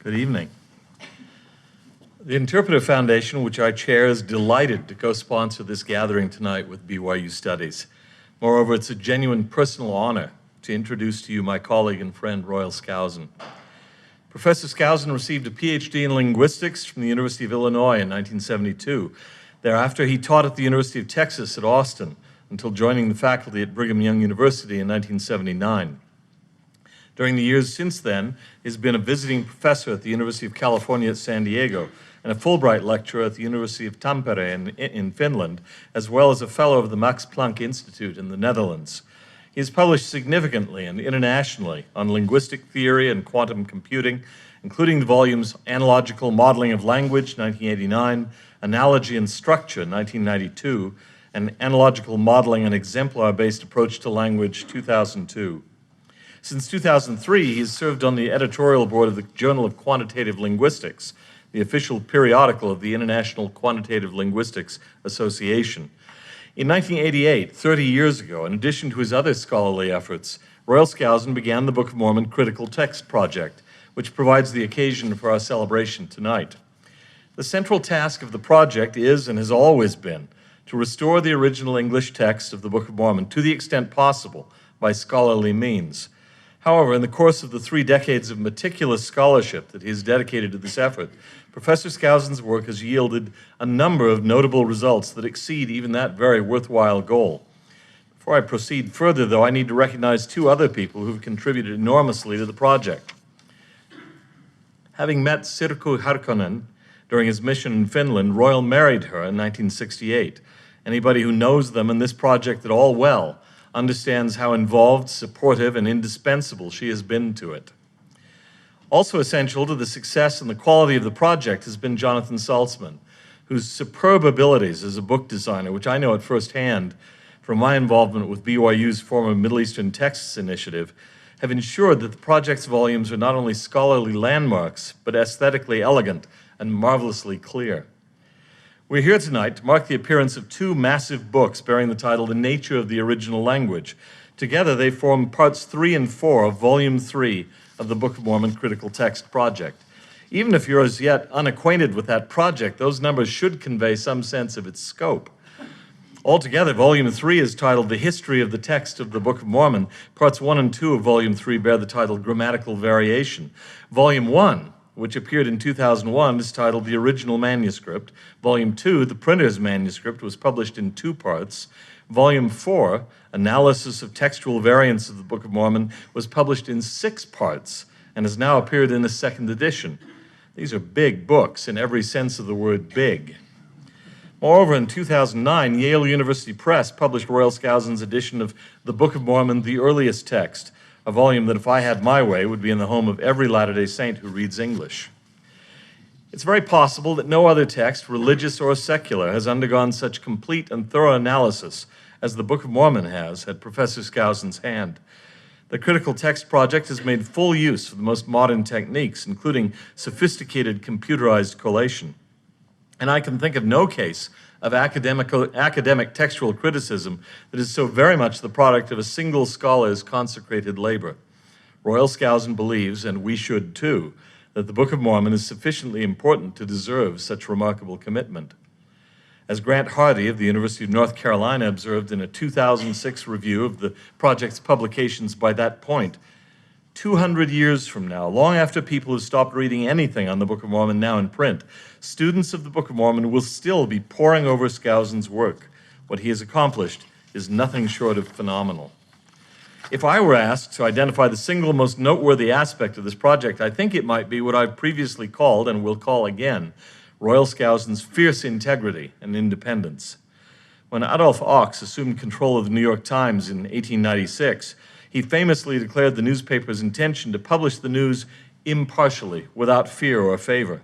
Good evening. The Interpretive Foundation, which I chair, is delighted to co-sponsor this gathering tonight with BYU Studies. Moreover, it's a genuine personal honor to introduce to you my colleague and friend, Royal Skousen. Professor Skousen received a PhD in linguistics from the University of Illinois in 1972. Thereafter, he taught at the University of Texas at Austin until joining the faculty at Brigham Young University in 1979. During the years since then, he's been a visiting professor at the University of California at San Diego and a Fulbright lecturer at the University of Tampere in Finland, as well as a fellow of the Max Planck Institute in the Netherlands. He has published significantly and internationally on linguistic theory and quantum computing, including the volumes Analogical Modeling of Language, 1989, Analogy and Structure, 1992, and Analogical Modeling and Exemplar-Based Approach to Language, 2002. Since 2003, he has served on the editorial board of the Journal of Quantitative Linguistics, the official periodical of the International Quantitative Linguistics Association. In 1988, 30 years ago, in addition to his other scholarly efforts, Royal Skousen began the Book of Mormon Critical Text Project, which provides the occasion for our celebration tonight. The central task of the project is, and has always been, to restore the original English text of the Book of Mormon to the extent possible by scholarly means. However, in the course of the 3 decades of meticulous scholarship that he has dedicated to this effort, Professor Skousen's work has yielded a number of notable results that exceed even that very worthwhile goal. Before I proceed further, though, I need to recognize 2 other people who have contributed enormously to the project. Having met Sirkku Harkonen during his mission in Finland, Royal married her in 1968. Anybody who knows them and this project at all well understands how involved, supportive, and indispensable she has been to it. Also essential to the success and the quality of the project has been Jonathan Saltzman, whose superb abilities as a book designer, which I know at first hand from my involvement with BYU's former Middle Eastern Texts Initiative, have ensured that the project's volumes are not only scholarly landmarks, but aesthetically elegant and marvelously clear. We're here tonight to mark the appearance of 2 massive books bearing the title The Nature of the Original Language. Together, they form parts 3 and 4 of Volume 3 of the Book of Mormon Critical Text Project. Even if you're as yet unacquainted with that project, those numbers should convey some sense of its scope. Altogether, Volume 3 is titled The History of the Text of the Book of Mormon. Parts 1 and 2 of Volume 3 bear the title Grammatical Variation. Volume 1, which appeared in 2001, is titled The Original Manuscript. Volume 2, the printer's manuscript, was published in 2 parts. Volume 4, Analysis of Textual Variants of the Book of Mormon, was published in 6 parts and has now appeared in a 2nd edition. These are big books in every sense of the word big. Moreover, in 2009, Yale University Press published Royal Skousen's edition of the Book of Mormon, The Earliest Text, a volume that, if I had my way, would be in the home of every Latter-day Saint who reads English. It's very possible that no other text, religious or secular, has undergone such complete and thorough analysis as the Book of Mormon has at Professor Skousen's hand. The Critical Text Project has made full use of the most modern techniques, including sophisticated computerized collation. And I can think of no case of academic textual criticism that is so very much the product of a single scholar's consecrated labor. Royal Skousen believes, and we should too, that the Book of Mormon is sufficiently important to deserve such remarkable commitment. As Grant Hardy of the University of North Carolina observed in a 2006 review of the project's publications by that point, 200 years from now, long after people have stopped reading anything on the Book of Mormon now in print, students of the Book of Mormon will still be poring over Skousen's work. What he has accomplished is nothing short of phenomenal. If I were asked to identify the single most noteworthy aspect of this project, I think it might be what I've previously called, and will call again, Royal Skousen's fierce integrity and independence. When Adolph Ochs assumed control of the New York Times in 1896, he famously declared the newspaper's intention to publish the news impartially, without fear or favor.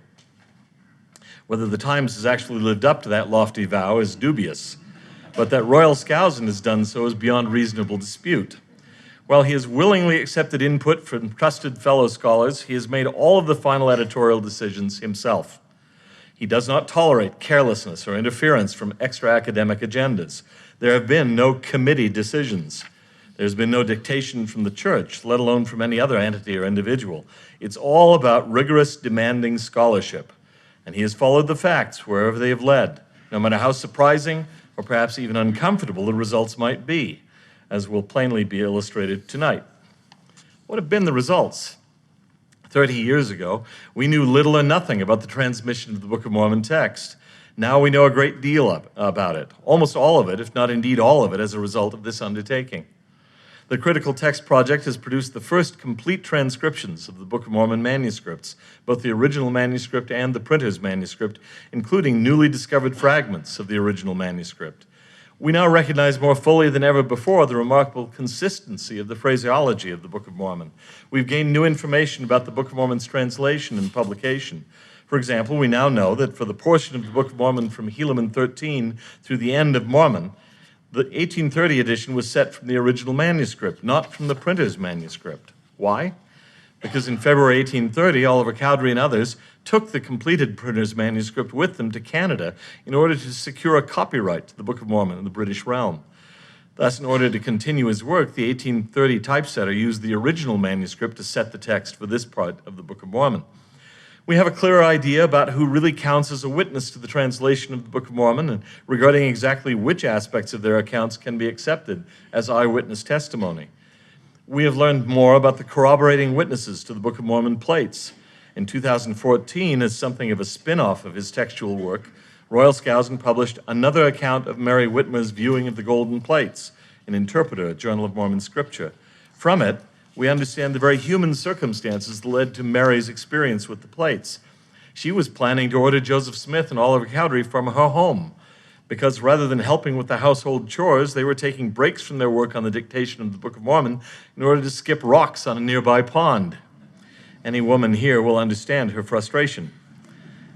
Whether the Times has actually lived up to that lofty vow is dubious, but that Royal Skousen has done so is beyond reasonable dispute. While he has willingly accepted input from trusted fellow scholars, he has made all of the final editorial decisions himself. He does not tolerate carelessness or interference from extra academic agendas. There have been no committee decisions. There's been no dictation from the church, let alone from any other entity or individual. It's all about rigorous, demanding scholarship. And he has followed the facts wherever they have led, no matter how surprising or perhaps even uncomfortable the results might be, as will plainly be illustrated tonight. What have been the results? 30 years ago, we knew little or nothing about the transmission of the Book of Mormon text. Now we know a great deal about it, almost all of it, if not indeed all of it, as a result of this undertaking. The Critical Text Project has produced the first complete transcriptions of the Book of Mormon manuscripts, both the original manuscript and the printer's manuscript, including newly discovered fragments of the original manuscript. We now recognize more fully than ever before the remarkable consistency of the phraseology of the Book of Mormon. We've gained new information about the Book of Mormon's translation and publication. For example, we now know that for the portion of the Book of Mormon from Helaman 13 through the end of Mormon, the 1830 edition was set from the original manuscript, not from the printer's manuscript. Why? Because in February 1830, Oliver Cowdery and others took the completed printer's manuscript with them to Canada in order to secure a copyright to the Book of Mormon in the British realm. Thus, in order to continue his work, the 1830 typesetter used the original manuscript to set the text for this part of the Book of Mormon. We have a clearer idea about who really counts as a witness to the translation of the Book of Mormon and regarding exactly which aspects of their accounts can be accepted as eyewitness testimony. We have learned more about the corroborating witnesses to the Book of Mormon plates. In 2014, as something of a spin-off of his textual work, Royal Skousen published another account of Mary Whitmer's viewing of the golden plates in Interpreter, a Journal of Mormon Scripture. From it, we understand the very human circumstances that led to Mary's experience with the plates. She was planning to order Joseph Smith and Oliver Cowdery from her home, because rather than helping with the household chores, they were taking breaks from their work on the dictation of the Book of Mormon in order to skip rocks on a nearby pond. Any woman here will understand her frustration.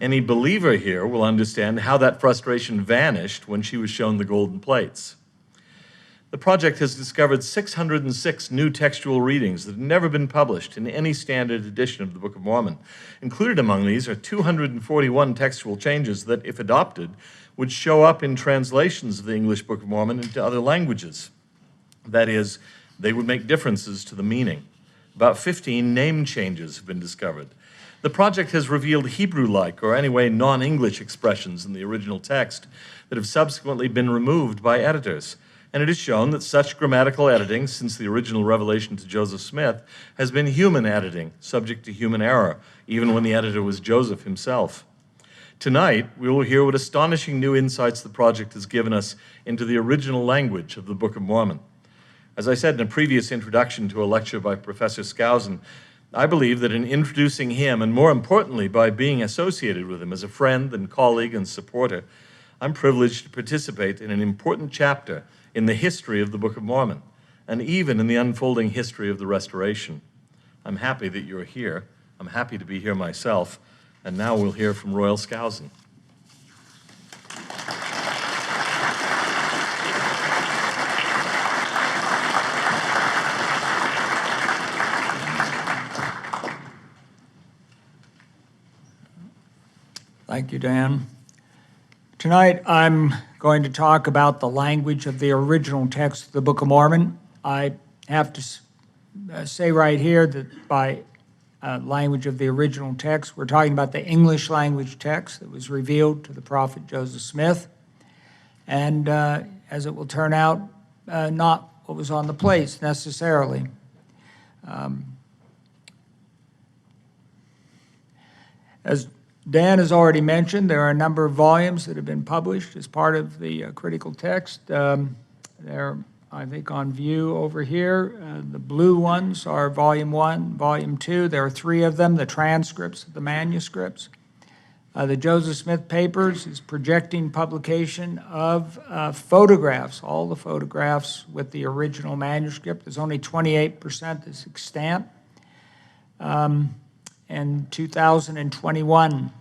Any believer here will understand how that frustration vanished when she was shown the golden plates. The project has discovered 606 new textual readings that have never been published in any standard edition of the Book of Mormon. Included among these are 241 textual changes that, if adopted, would show up in translations of the English Book of Mormon into other languages. That is, they would make differences to the meaning. About 15 name changes have been discovered. The project has revealed Hebrew-like, or anyway non-English expressions in the original text that have subsequently been removed by editors. And it is shown that such grammatical editing, since the original revelation to Joseph Smith, has been human editing, subject to human error, even when the editor was Joseph himself. Tonight, we will hear what astonishing new insights the project has given us into the original language of the Book of Mormon. As I said in a previous introduction to a lecture by Professor Skousen, I believe that in introducing him, and more importantly, by being associated with him as a friend and colleague and supporter, I'm privileged to participate in an important chapter in the history of the Book of Mormon, and even in the unfolding history of the Restoration. I'm happy that you're here. I'm happy to be here myself. And now we'll hear from Royal Skousen. Thank you, Dan. Tonight, I'm going to talk about the language of the original text of the Book of Mormon. I have to say right here that by language of the original text, we're talking about the English language text that was revealed to the prophet Joseph Smith, and as it will turn out, not what was on the plates necessarily. As Dan has already mentioned, there are a number of volumes that have been published as part of the critical text. They're, I think, on view over here. The blue ones are Volume 1, Volume 2. There are 3 of them, the transcripts of the manuscripts. The Joseph Smith Papers is projecting publication of photographs, all the photographs with the original manuscript. There's only 28% that's extant. In 2021.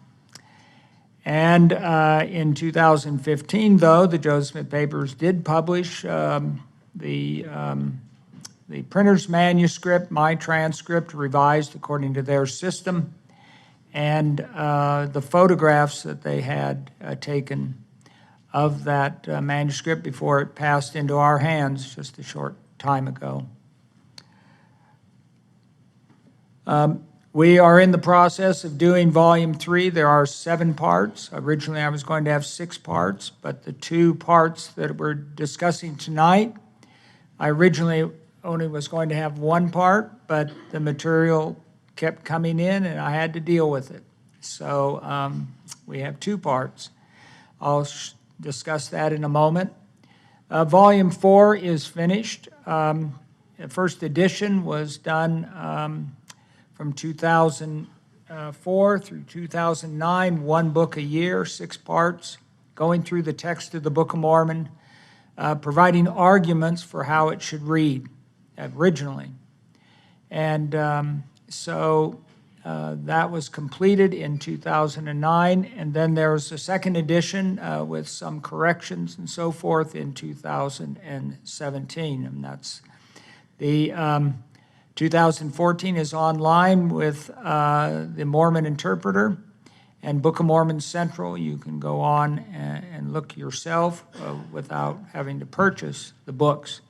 And in 2015, though, the Joseph Smith Papers did publish the printer's manuscript, my transcript, revised according to their system, and the photographs that they had taken of that manuscript before it passed into our hands just a short time ago. We are in the process of doing Volume 3. There are 7 parts. Originally, I was going to have 6 parts, but the 2 parts that we're discussing tonight, I originally only was going to have 1 part, but the material kept coming in, and I had to deal with it. So we have 2 parts. I'll discuss that in a moment. Volume 4 is finished. The first edition was done from 2004 through 2009, 1 book a year, 6 parts, going through the text of the Book of Mormon, providing arguments for how it should read originally. And so that was completed in 2009, and then there was a second edition with some corrections and so forth in 2017, and that's the 2014 is online with the Mormon Interpreter and Book of Mormon Central. You can go on and look yourself without having to purchase the books.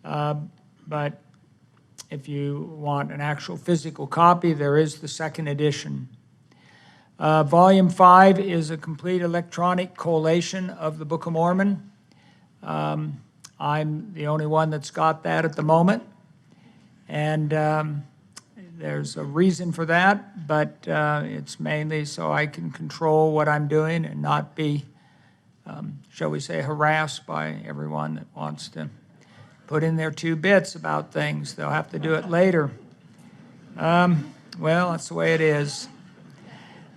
But if you want an actual physical copy, there is the second edition. Volume 5 is a complete electronic collation of the Book of Mormon. I'm the only one that's got that at the moment. And there's a reason for that, but it's mainly so I can control what I'm doing and not be, shall we say, harassed by everyone that wants to put in their 2 bits about things. They'll have to do it later. Well, that's the way it is.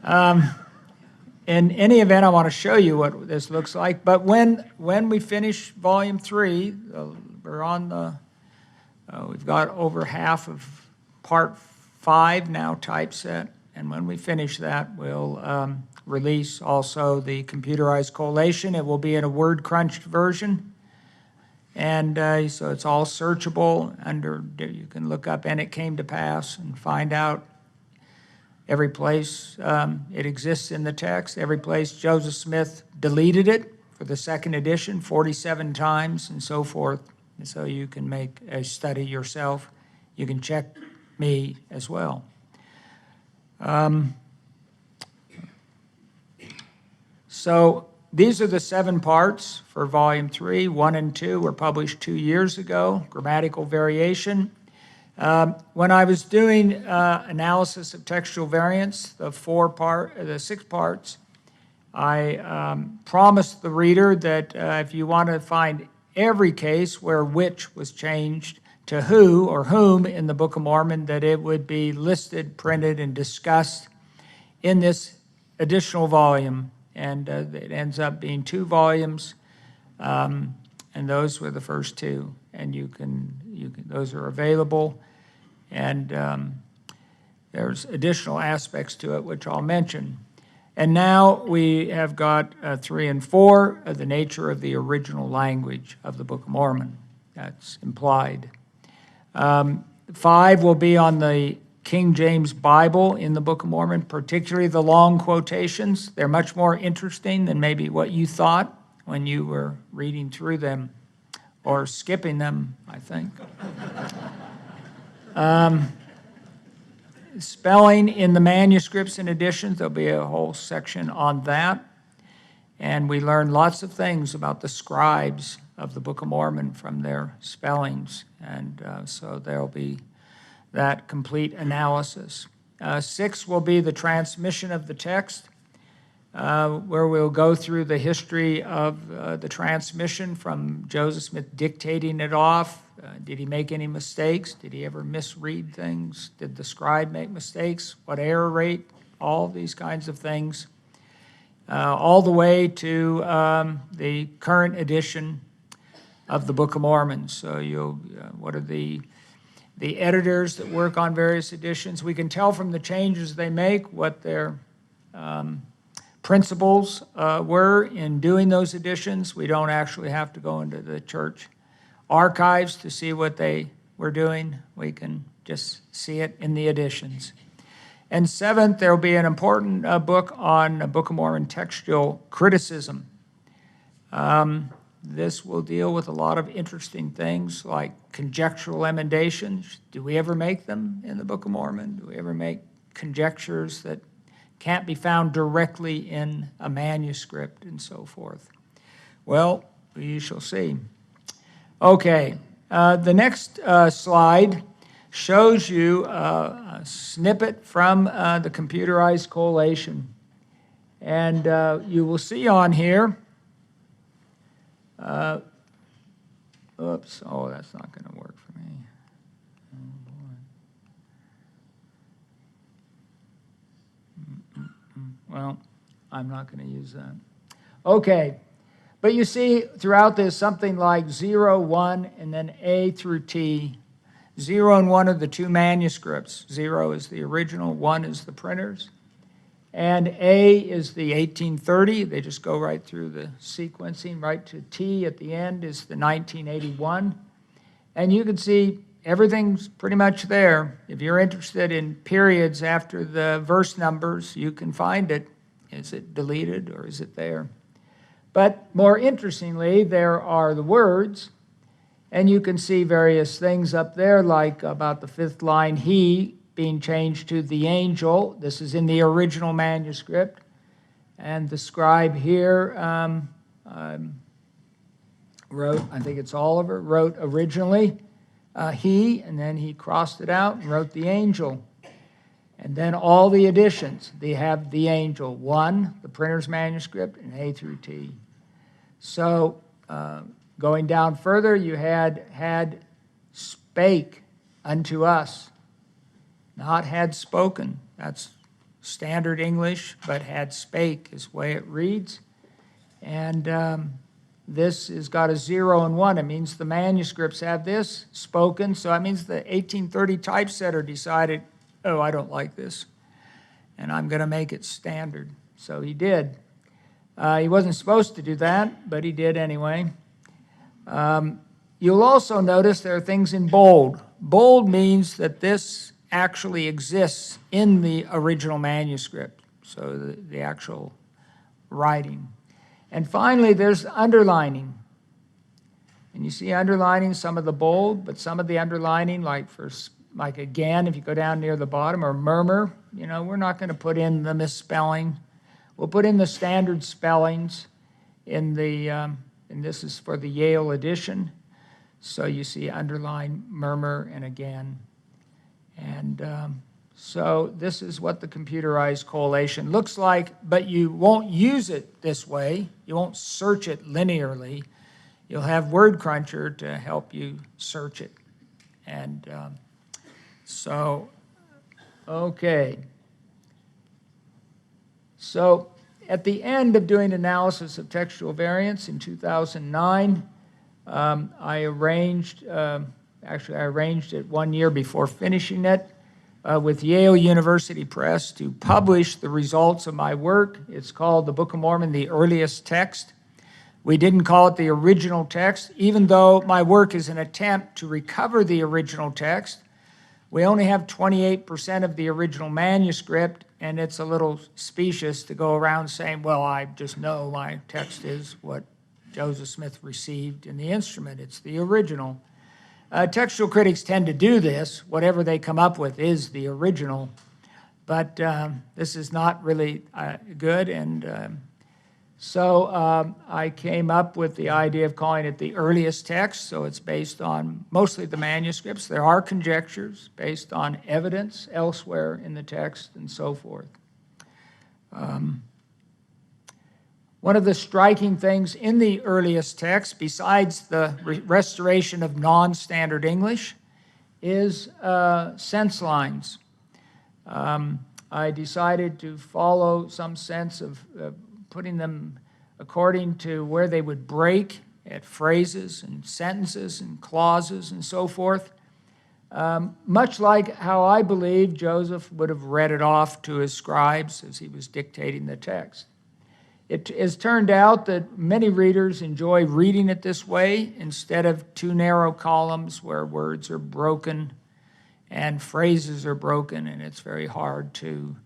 In any event, I want to show you what this looks like. But when we finish Volume 3, we're on the we've got over half of Part 5 now typeset, and when we finish that, we'll release also the computerized collation. It will be in a word-crunched version, and so it's all searchable. You can look up "and it came to pass" and find out every place it exists in the text, every place Joseph Smith deleted it for the second edition 47 times, and so forth. And so you can make a study yourself. You can check me as well. So these are the 7 parts for Volume 3. 1 and 2 were published 2 years ago. Grammatical variation. When I was doing analysis of textual variants, the 6 parts, I promised the reader that if you want to find every case where which was changed to who or whom in the Book of Mormon, that it would be listed, printed, and discussed in this additional volume. And it ends up being 2 volumes, and those were the first 2. And you can those are available. And there's additional aspects to it, which I'll mention. And now we have got 3 and 4, the nature of the original language of the Book of Mormon. That's implied. 5 will be on the King James Bible in the Book of Mormon, particularly the long quotations. They're much more interesting than maybe what you thought when you were reading through them, or skipping them, I think. Spelling in the manuscripts and editions, there'll be a whole section on that. And we learn lots of things about the scribes of the Book of Mormon from their spellings. And so there'll be that complete analysis. 6 will be the transmission of the text, where we'll go through the history of the transmission from Joseph Smith dictating it off. Did he make any mistakes? Did he ever misread things? Did the scribe make mistakes? What error rate? All these kinds of things. All the way to the current edition of the Book of Mormon. So what are the editors that work on various editions? We can tell from the changes they make what their principles were in doing those editions. We don't actually have to go into the church archives to see what they were doing. We can just see it in the editions. And 7th, there will be an important book on Book of Mormon textual criticism. This will deal with a lot of interesting things like conjectural emendations. Do we ever make them in the Book of Mormon? Do we ever make conjectures that can't be found directly in a manuscript and so forth? Well, we shall see. Okay, the next slide shows you a snippet from the computerized collation. And you will see on here, oops, oh, that's not going to work for me. Oh, boy. Well, I'm not going to use that. Okay, but you see throughout this something like 0, 1, and then A through T. 0 and 1 are the two manuscripts. 0 is the original, 1 is the printer's. And A is the 1830. They just go right through the sequencing. Right to T at the end is the 1981. And you can see everything's pretty much there. If you're interested in periods after the verse numbers, you can find it. Is it deleted or is it there? But more interestingly, there are the words. And you can see various things up there, like about the 5th line, he, being changed to the angel. This is in the original manuscript. And the scribe here wrote, I think it's Oliver, wrote originally he, and then he crossed it out and wrote the angel. And then all the additions, they have the angel. 1, the printer's manuscript, and A through T. So going down further, you had spake unto us. Not had spoken. That's standard English, but had spake is the way it reads. And this has got a 0 and 1. It means the manuscripts have this, spoken. So that means the 1830 typesetter decided, oh, I don't like this, and I'm going to make it standard. So he did. He wasn't supposed to do that, but he did anyway. You'll also notice there are things in bold. Bold means that this actually exists in the original manuscript, so the actual writing. And finally, there's underlining. And you see underlining some of the bold, but some of the underlining, like again, if you go down near the bottom, or murmur, we're not going to put in the misspelling. We'll put in the standard spellings in the, and this is for the Yale edition. So you see underline, murmur, and again. And so this is what the computerized collation looks like, but you won't use it this way. You won't search it linearly. You'll have Word Cruncher to help you search it. And okay. So at the end of doing analysis of textual variants in 2009, I arranged it 1 year before finishing it with Yale University Press to publish the results of my work. It's called The Book of Mormon, the Earliest Text. We didn't call it the original text, even though my work is an attempt to recover the original text. We only have 28% of the original manuscript, and it's a little specious to go around saying, well, I just know my text is what Joseph Smith received in the instrument. It's the original. Textual critics tend to do this. Whatever they come up with is the original. But this is not really good. And so I came up with the idea of calling it the earliest text. So it's based on mostly the manuscripts. There are conjectures based on evidence elsewhere in the text and so forth. One of the striking things in the earliest text, besides the restoration of non-standard English, is sense lines. I decided to follow some sense of putting them according to where they would break at phrases and sentences and clauses and so forth, much like how I believe Joseph would have read it off to his scribes as he was dictating the text. It has turned out that many readers enjoy reading it this way instead of two narrow columns where words are broken and phrases are broken, and it's very hard to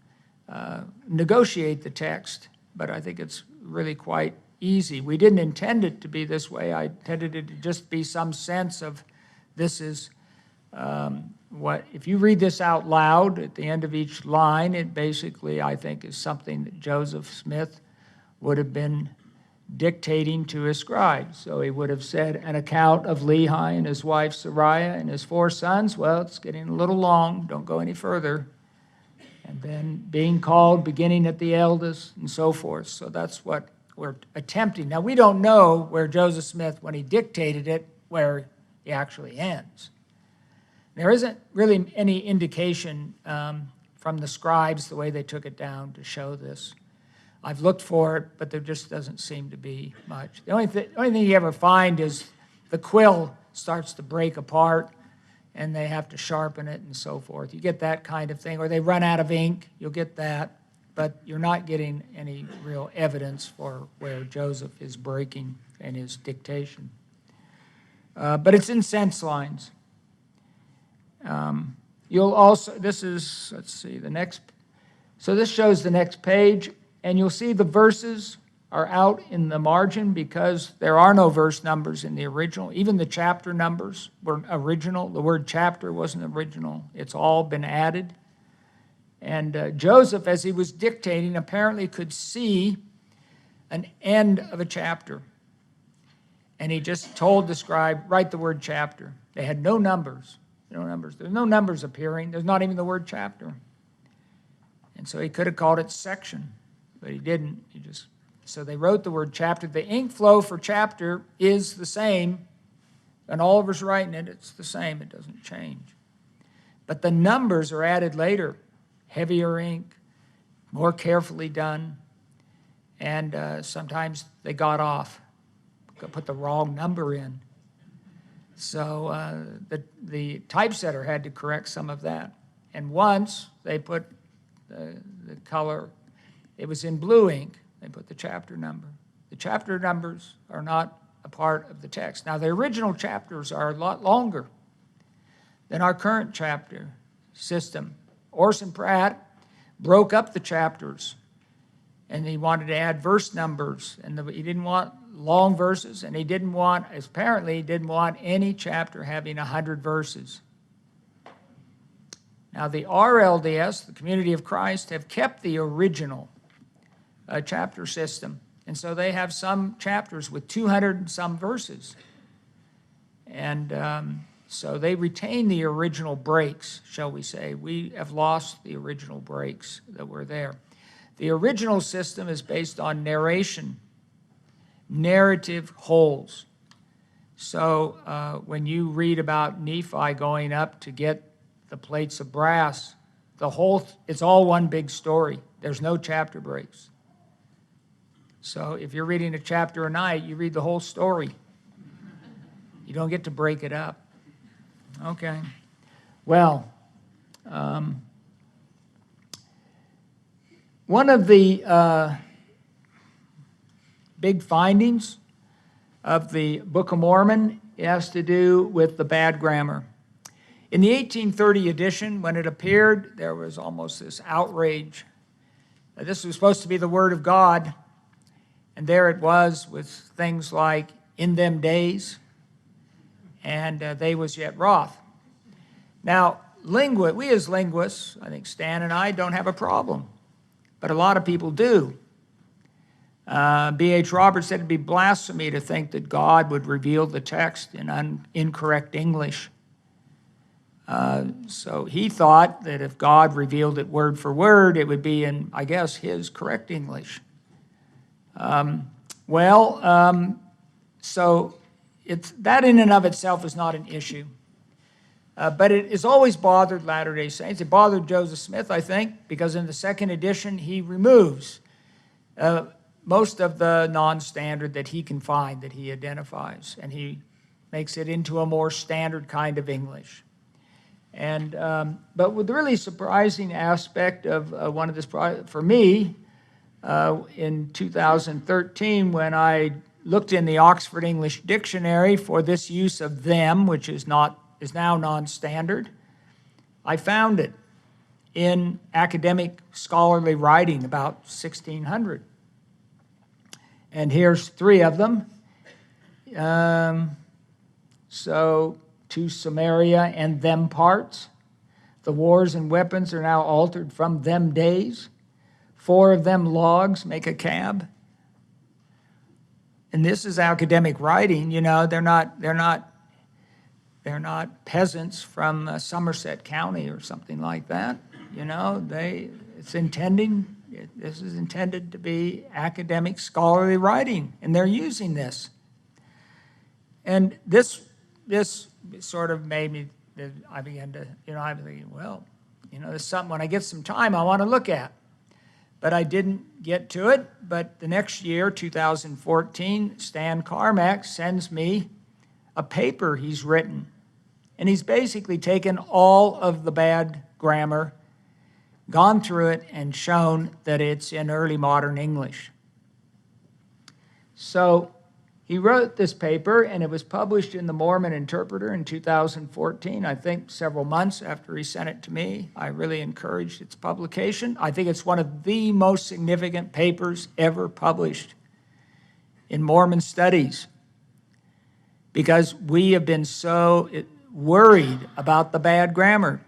negotiate the text. But I think it's really quite easy. We didn't intend it to be this way. I intended it to just be some sense of this is what, if you read this out loud at the end of each line, it basically, I think, is something that Joseph Smith would have been dictating to his scribes. So he would have said, an account of Lehi and his wife Sariah and his 4 sons. Well, it's getting a little long. Don't go any further. And then being called, beginning at the eldest, and so forth. So that's what we're attempting. Now, we don't know where Joseph Smith, when he dictated it, where he actually ends. There isn't really any indication from the scribes, the way they took it down, to show this. I've looked for it, but there just doesn't seem to be much. The only thing you ever find is the quill starts to break apart, and they have to sharpen it and so forth. You get that kind of thing, or they run out of ink, you'll get that, but you're not getting any real evidence for where Joseph is breaking in his dictation. But it's in sense lines. You'll also, this is, let's see, the next, so this shows the next page, and you'll see the verses are out in the margin because there are no verse numbers in the original. Even the chapter numbers were original. The word chapter wasn't original. It's all been added. And Joseph, as he was dictating, apparently could see an end of a chapter. And he just told the scribe, write the word chapter. They had no numbers. No numbers. There's no numbers appearing. There's not even the word chapter. And so he could have called it section, but he didn't. So they wrote the word chapter. The ink flow for chapter is the same, and Oliver's writing it. It's the same. It doesn't change. But the numbers are added later. Heavier ink, more carefully done, and sometimes they got off. Put the wrong number in. So the typesetter had to correct some of that. And once they put the color, it was in blue ink, they put the chapter number. The chapter numbers are not a part of the text. Now, the original chapters are a lot longer than our current chapter system. Orson Pratt broke up the chapters, and he wanted to add verse numbers, and he didn't want long verses, and apparently he didn't want any chapter having 100 verses. Now, the RLDS, the Community of Christ, have kept the original chapter system, and so they have some chapters with 200 and some verses. And so they retain the original breaks, shall we say. We have lost the original breaks that were there. The original system is based on narration, narrative wholes. So when you read about Nephi going up to get the plates of brass, it's all one big story. There's no chapter breaks. So if you're reading a chapter a night, you read the whole story. You don't get to break it up. Okay. Well, one of the big findings of the Book of Mormon has to do with the bad grammar. In the 1830 edition, when it appeared, there was almost this outrage. This was supposed to be the Word of God, and there it was with things like, in them days, and they was yet wroth. Now, we as linguists, I think Stan and I, don't have a problem, but a lot of people do. B.H. Roberts said it'd be blasphemy to think that God would reveal the text in incorrect English. So he thought that if God revealed it word for word, it would be in, I guess, his correct English. So that in and of itself is not an issue. But it has always bothered Latter-day Saints. It bothered Joseph Smith, I think, because in the second edition, he removes most of the non-standard that he can find, that he identifies, and he makes it into a more standard kind of English. And but with the really surprising aspect of one of this project, for me, in 2013, when I looked in the Oxford English Dictionary for this use of them, which is now non-standard, I found it in academic scholarly writing about 1600. And here's 3 of them. So, to Samaria and them parts. The wars and weapons are now altered from them days. 4 of them logs make a cab. And this is academic writing, you know, they're not peasants from Somerset County or something like that. You know, this is intended to be academic scholarly writing, and they're using this. And this sort of made me, I began to, I'm thinking, well, there's something, when I get some time, I want to look at. But I didn't get to it. But the next year, 2014, Stan Carmack sends me a paper he's written. And he's basically taken all of the bad grammar, gone through it, and shown that it's in early modern English. So he wrote this paper, and it was published in the Mormon Interpreter in 2014, I think several months after he sent it to me. I really encouraged its publication. I think it's one of the most significant papers ever published in Mormon studies, because we have been so worried about the bad grammar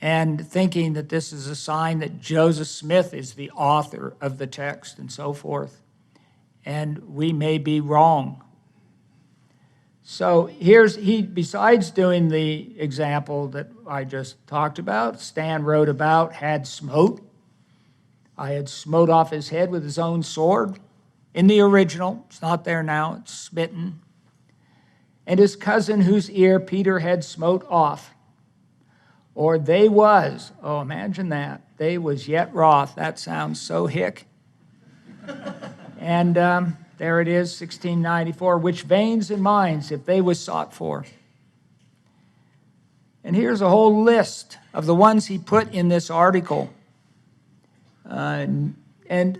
and thinking that this is a sign that Joseph Smith is the author of the text and so forth. And we may be wrong. So besides doing the example that I just talked about, Stan wrote about had smote. I had smote off his head with his own sword. In the original, it's not there now, it's smitten. And his cousin whose ear Peter had smote off. Or they was, oh, imagine that, they was yet wroth. That sounds so hick. And there it is, 1694, which veins and minds, if they was sought for. And here's a whole list of the ones he put in this article. And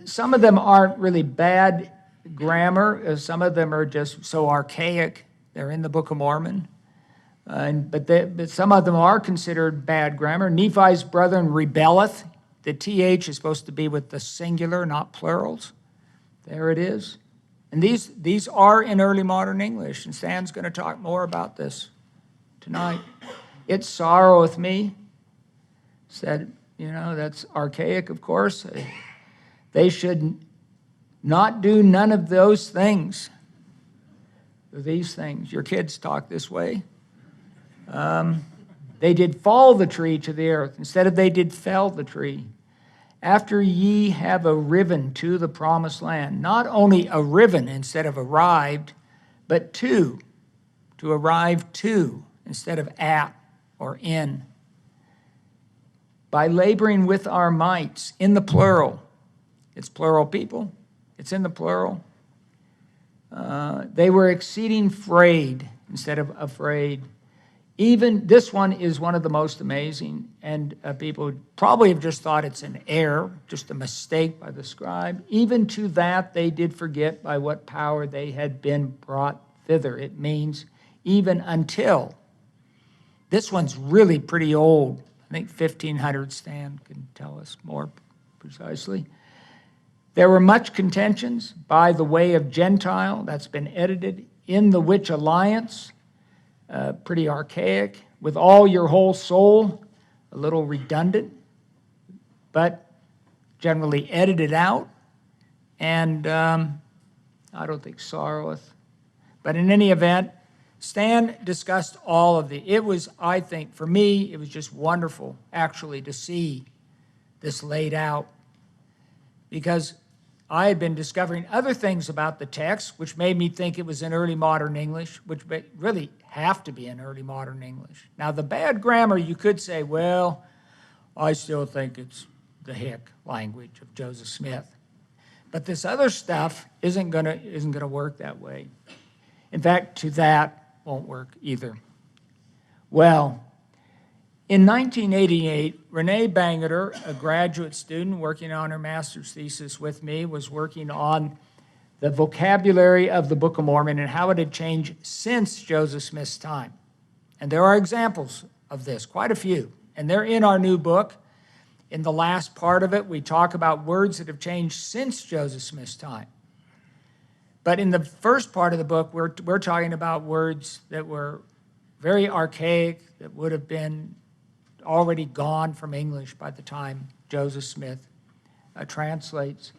some of them aren't really bad grammar. Some of them are just so archaic. They're in the Book of Mormon. But some of them are considered bad grammar. Nephi's brethren rebelleth. The TH is supposed to be with the singular, not plurals. There it is. And these are in early modern English, and Stan's going to talk more about this tonight. It sorroweth me. Said, that's archaic, of course. They should not do none of those things. These things. Your kids talk this way. They did fall the tree to the earth, instead of they did fell the tree. After ye have arriven to the promised land. Not only arriven instead of arrived, but to arrive to instead of at or in. By laboring with our mights, in the plural. It's plural people. It's in the plural. They were exceeding frayed instead of afraid. Even this one is one of the most amazing, and people probably have just thought it's an error, just a mistake by the scribe. Even to that they did forget by what power they had been brought thither. It means even until. This one's really pretty old. I think 1500 Stan can tell us more precisely. There were much contentions by the way of Gentile, that's been edited, in the which alliance, pretty archaic, with all your whole soul, a little redundant, but generally edited out, and I don't think sorroweth. But in any event, Stan discussed all of it was, I think, for me, it was just wonderful, actually, to see this laid out, because I had been discovering other things about the text, which made me think it was in early modern English, which really have to be in early modern English. Now, the bad grammar, you could say, well, I still think it's the hick language of Joseph Smith. But this other stuff isn't gonna work that way. In fact, to that won't work either. Well, in 1988, Renee Bangerter, a graduate student working on her master's thesis with me, was working on the vocabulary of the Book of Mormon and how it had changed since Joseph Smith's time. And there are examples of this, quite a few, and they're in our new book. In the last part of it, we talk about words that have changed since Joseph Smith's time. But in the first part of the book, we're talking about words that were very archaic, that would have been already gone from English by the time Joseph Smith translates.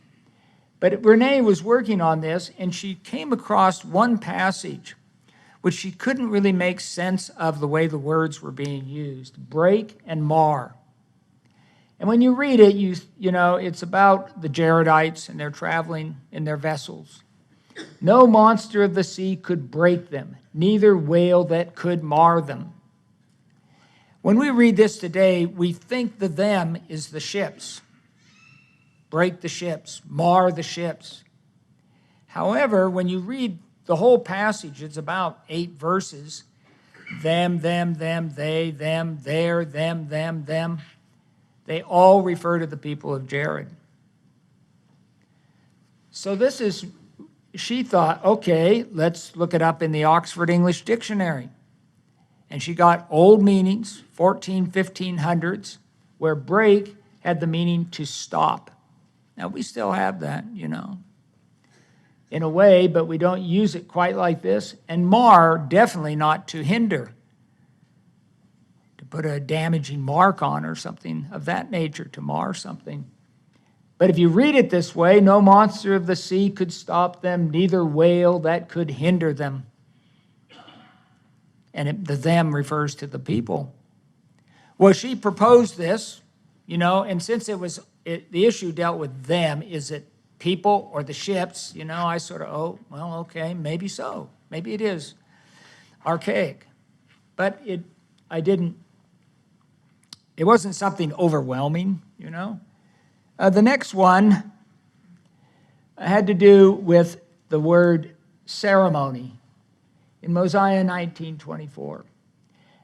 But Renee was working on this, and she came across one passage which she couldn't really make sense of the way the words were being used, break and mar. And when you read it, you know, it's about the Jaredites, and they're traveling in their vessels. No monster of the sea could break them, neither whale that could mar them. When we read this today, we think the them is the ships. Break the ships, mar the ships. However, when you read the whole passage, it's about 8 verses. Them, they, them, their, them. They all refer to the people of Jared. So she thought, okay, let's look it up in the Oxford English Dictionary. And she got old meanings, 1500s, where break had the meaning to stop. Now, we still have that, you know, in a way, but we don't use it quite like this. And mar, definitely not to hinder, to put a damaging mark on or something of that nature, to mar something. But if you read it this way, no monster of the sea could stop them, neither whale that could hinder them. And the them refers to the people. Well, she proposed this, you know, and since the issue dealt with them, is it people or the ships, you know, I sort of, oh, well, okay, maybe so. Maybe it is archaic. But it wasn't something overwhelming, you know. The next one had to do with the word ceremony in Mosiah 19:24.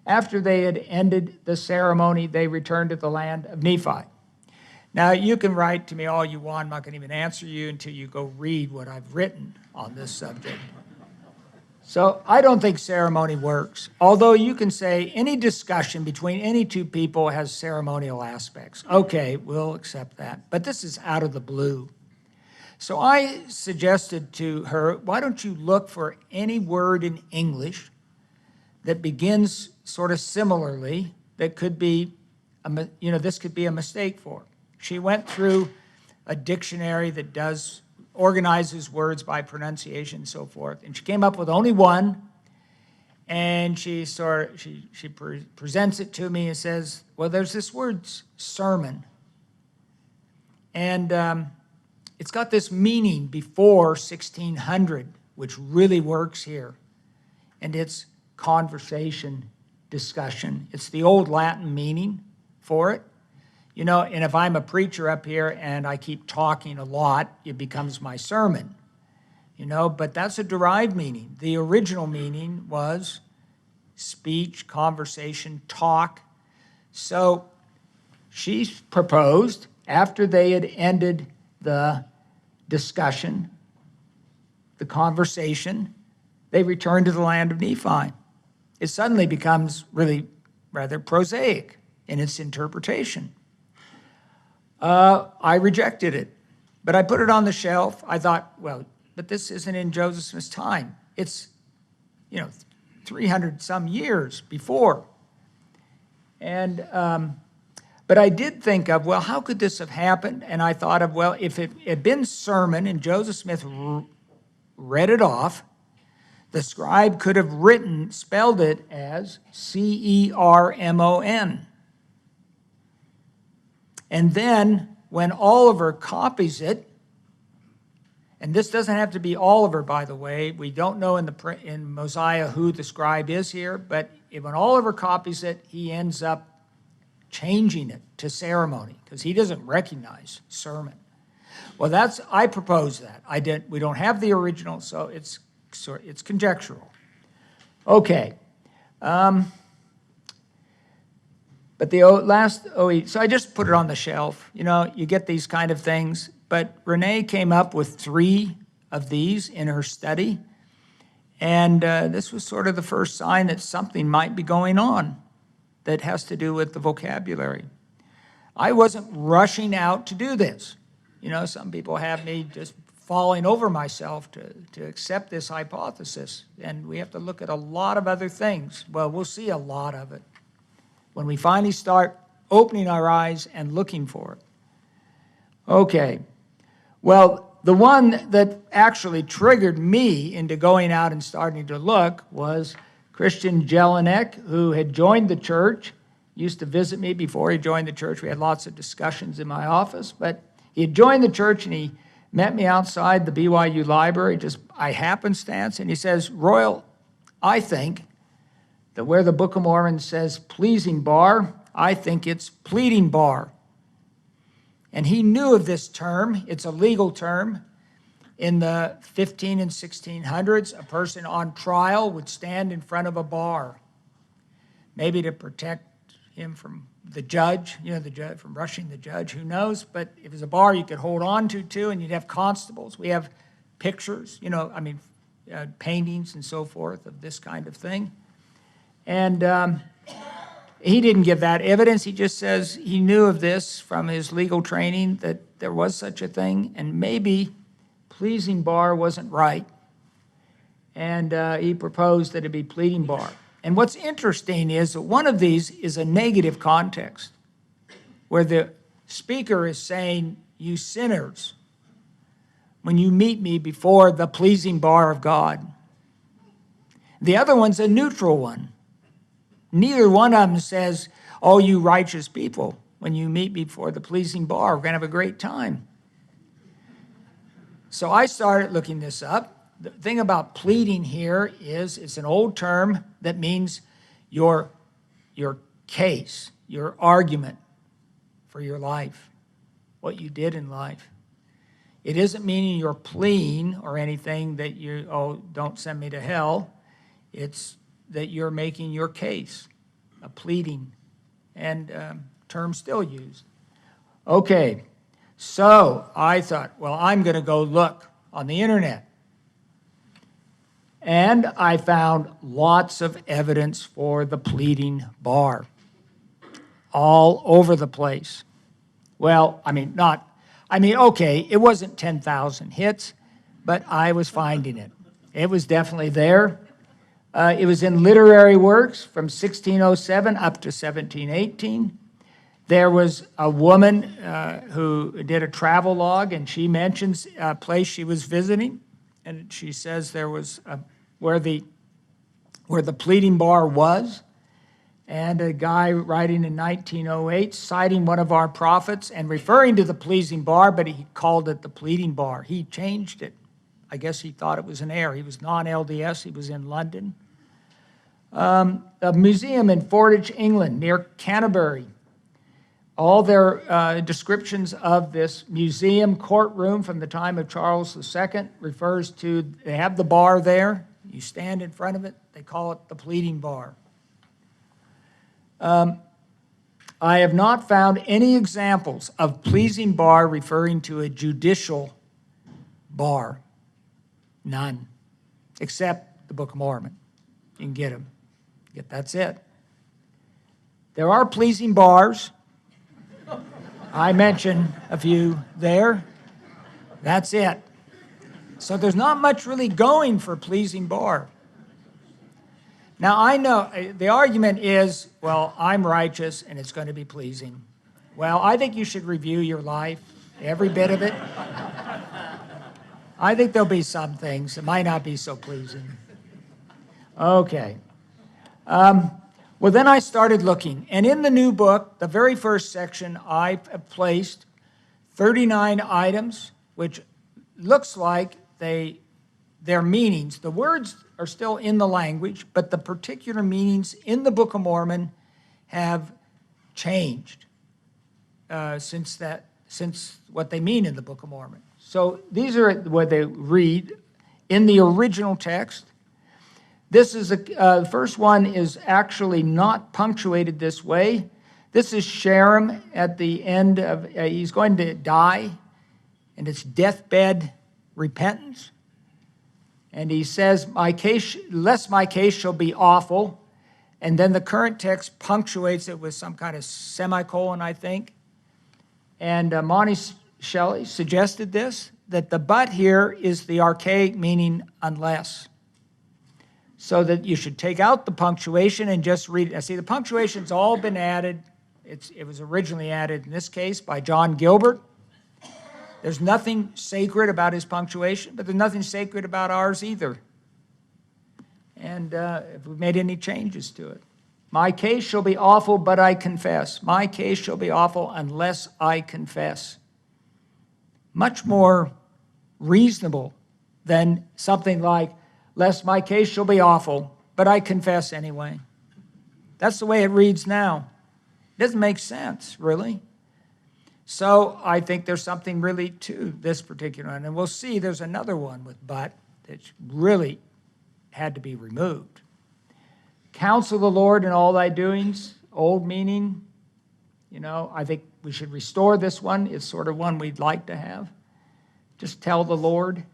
After they had ended the ceremony, they returned to the land of Nephi. Now, you can write to me all you want. I'm not going to even answer you until you go read what I've written on this subject. So I don't think ceremony works, although you can say any discussion between any two people has ceremonial aspects. Okay, we'll accept that. But this is out of the blue. So I suggested to her, why don't you look for any word in English that begins sort of similarly that could be, this could be a mistake for. She went through a dictionary that organizes words by pronunciation and so forth, and she came up with only one, and she presents it to me and says, well, there's this word sermon, and it's got this meaning before 1600, which really works here, and it's conversation, discussion. It's the old Latin meaning for it. You know, and if I'm a preacher up here and I keep talking a lot, it becomes my sermon, you know, but that's a derived meaning. The original meaning was speech, conversation, talk. So she proposed, after they had ended the discussion, the conversation, they returned to the land of Nephi. It suddenly becomes really rather prosaic in its interpretation. I rejected it, but I put it on the shelf. I thought, well, but this isn't in Joseph Smith's time. It's, 300 some years before. And, but I did think of, well, how could this have happened? And I thought of, well, if it had been sermon and Joseph Smith read it off, the scribe could have spelled it as Cermon. And then when Oliver copies it, and this doesn't have to be Oliver, by the way. We don't know in Mosiah who the scribe is here, but when Oliver copies it, he ends up changing it to ceremony because he doesn't recognize sermon. Well, I proposed that. We don't have the original, so it's conjectural. Okay. But the last OE, so I just put it on the shelf. You get these kind of things. But Renee came up with 3 of these in her study. And this was sort of the first sign that something might be going on that has to do with the vocabulary. I wasn't rushing out to do this. You know, some people have me just falling over myself to accept this hypothesis, and we have to look at a lot of other things. Well, we'll see a lot of it when we finally start opening our eyes and looking for it. Okay, well, the one that actually triggered me into going out and starting to look was Christian Gellinek, who had joined the church, used to visit me before he joined the church. We had lots of discussions in my office, but he had joined the church, and he met me outside the BYU library, just by happenstance, and he says, Royal, I think that where the Book of Mormon says pleasing bar, I think it's pleading bar. And he knew of this term. It's a legal term. In the 15 and 1600s, a person on trial would stand in front of a bar, maybe to protect him from the judge, the judge from rushing the judge, who knows? But if it was a bar you could hold on to too, and you'd have constables. We have pictures, paintings and so forth of this kind of thing. And he didn't give that evidence. He just says he knew of this from his legal training, that there was such a thing, and maybe pleasing bar wasn't right. And he proposed that it be pleading bar. And what's interesting is that one of these is a negative context, where the speaker is saying, you sinners, when you meet me before the pleasing bar of God. The other one's a neutral one. Neither one of them says, oh, you righteous people, when you meet me before the pleasing bar, we're going to have a great time. So I started looking this up. The thing about pleading here is it's an old term that means your case, your argument for your life, what you did in life. It isn't meaning you're pleading or anything that don't send me to hell. It's that you're making your case, a pleading, and term still used. Okay, so I thought, well, I'm going to go look on the internet. And I found lots of evidence for the pleading bar all over the place. Well, okay, it wasn't 10,000 hits, but I was finding it. It was definitely there. It was in literary works from 1607 up to 1718. There was a woman who did a travel log, and she mentions a place she was visiting. And she says there was where the pleading bar was, and a guy writing in 1908, citing one of our prophets and referring to the pleasing bar, but he called it the pleading bar. He changed it. I guess he thought it was an error. He was non-LDS. He was in London. A museum in Fordidge, England, near Canterbury. All their descriptions of this museum courtroom from the time of Charles II refers to, they have the bar there. You stand in front of it. They call it the pleading bar. I have not found any examples of pleasing bar referring to a judicial bar. None. Except the Book of Mormon. You can get them. That's it. There are pleasing bars. I mentioned a few there. That's it. So there's not much really going for pleasing bar. Now, I know the argument is, well, I'm righteous and it's going to be pleasing. Well, I think you should review your life, every bit of it. I think there'll be some things that might not be so pleasing. Okay. Well, then I started looking. And in the new book, the very first section, I placed 39 items, which looks like their meanings. The words are still in the language, but the particular meanings in the Book of Mormon have changed since what they mean in the Book of Mormon. So these are what they read in the original text. This is the first one is actually not punctuated this way. This is Sharam at the end of, he's going to die, and it's deathbed repentance. And he says, lest my case shall be awful. And then the current text punctuates it with some kind of semicolon, I think. And Monty Shelley suggested this, that the but here is the archaic meaning unless. So that you should take out the punctuation and just read it. Now, see, the punctuation's all been added. It was originally added, in this case, by John Gilbert. There's nothing sacred about his punctuation, but there's nothing sacred about ours either. And if we've made any changes to it. My case shall be awful, but I confess. My case shall be awful unless I confess. Much more reasonable than something like, lest my case shall be awful, but I confess anyway. That's the way it reads now. It doesn't make sense, really. So I think there's something really to this particular one. And we'll see there's another one with but that really had to be removed. Counsel the Lord in all thy doings, old meaning. I think we should restore this one. It's sort of one we'd like to have. Just tell the Lord.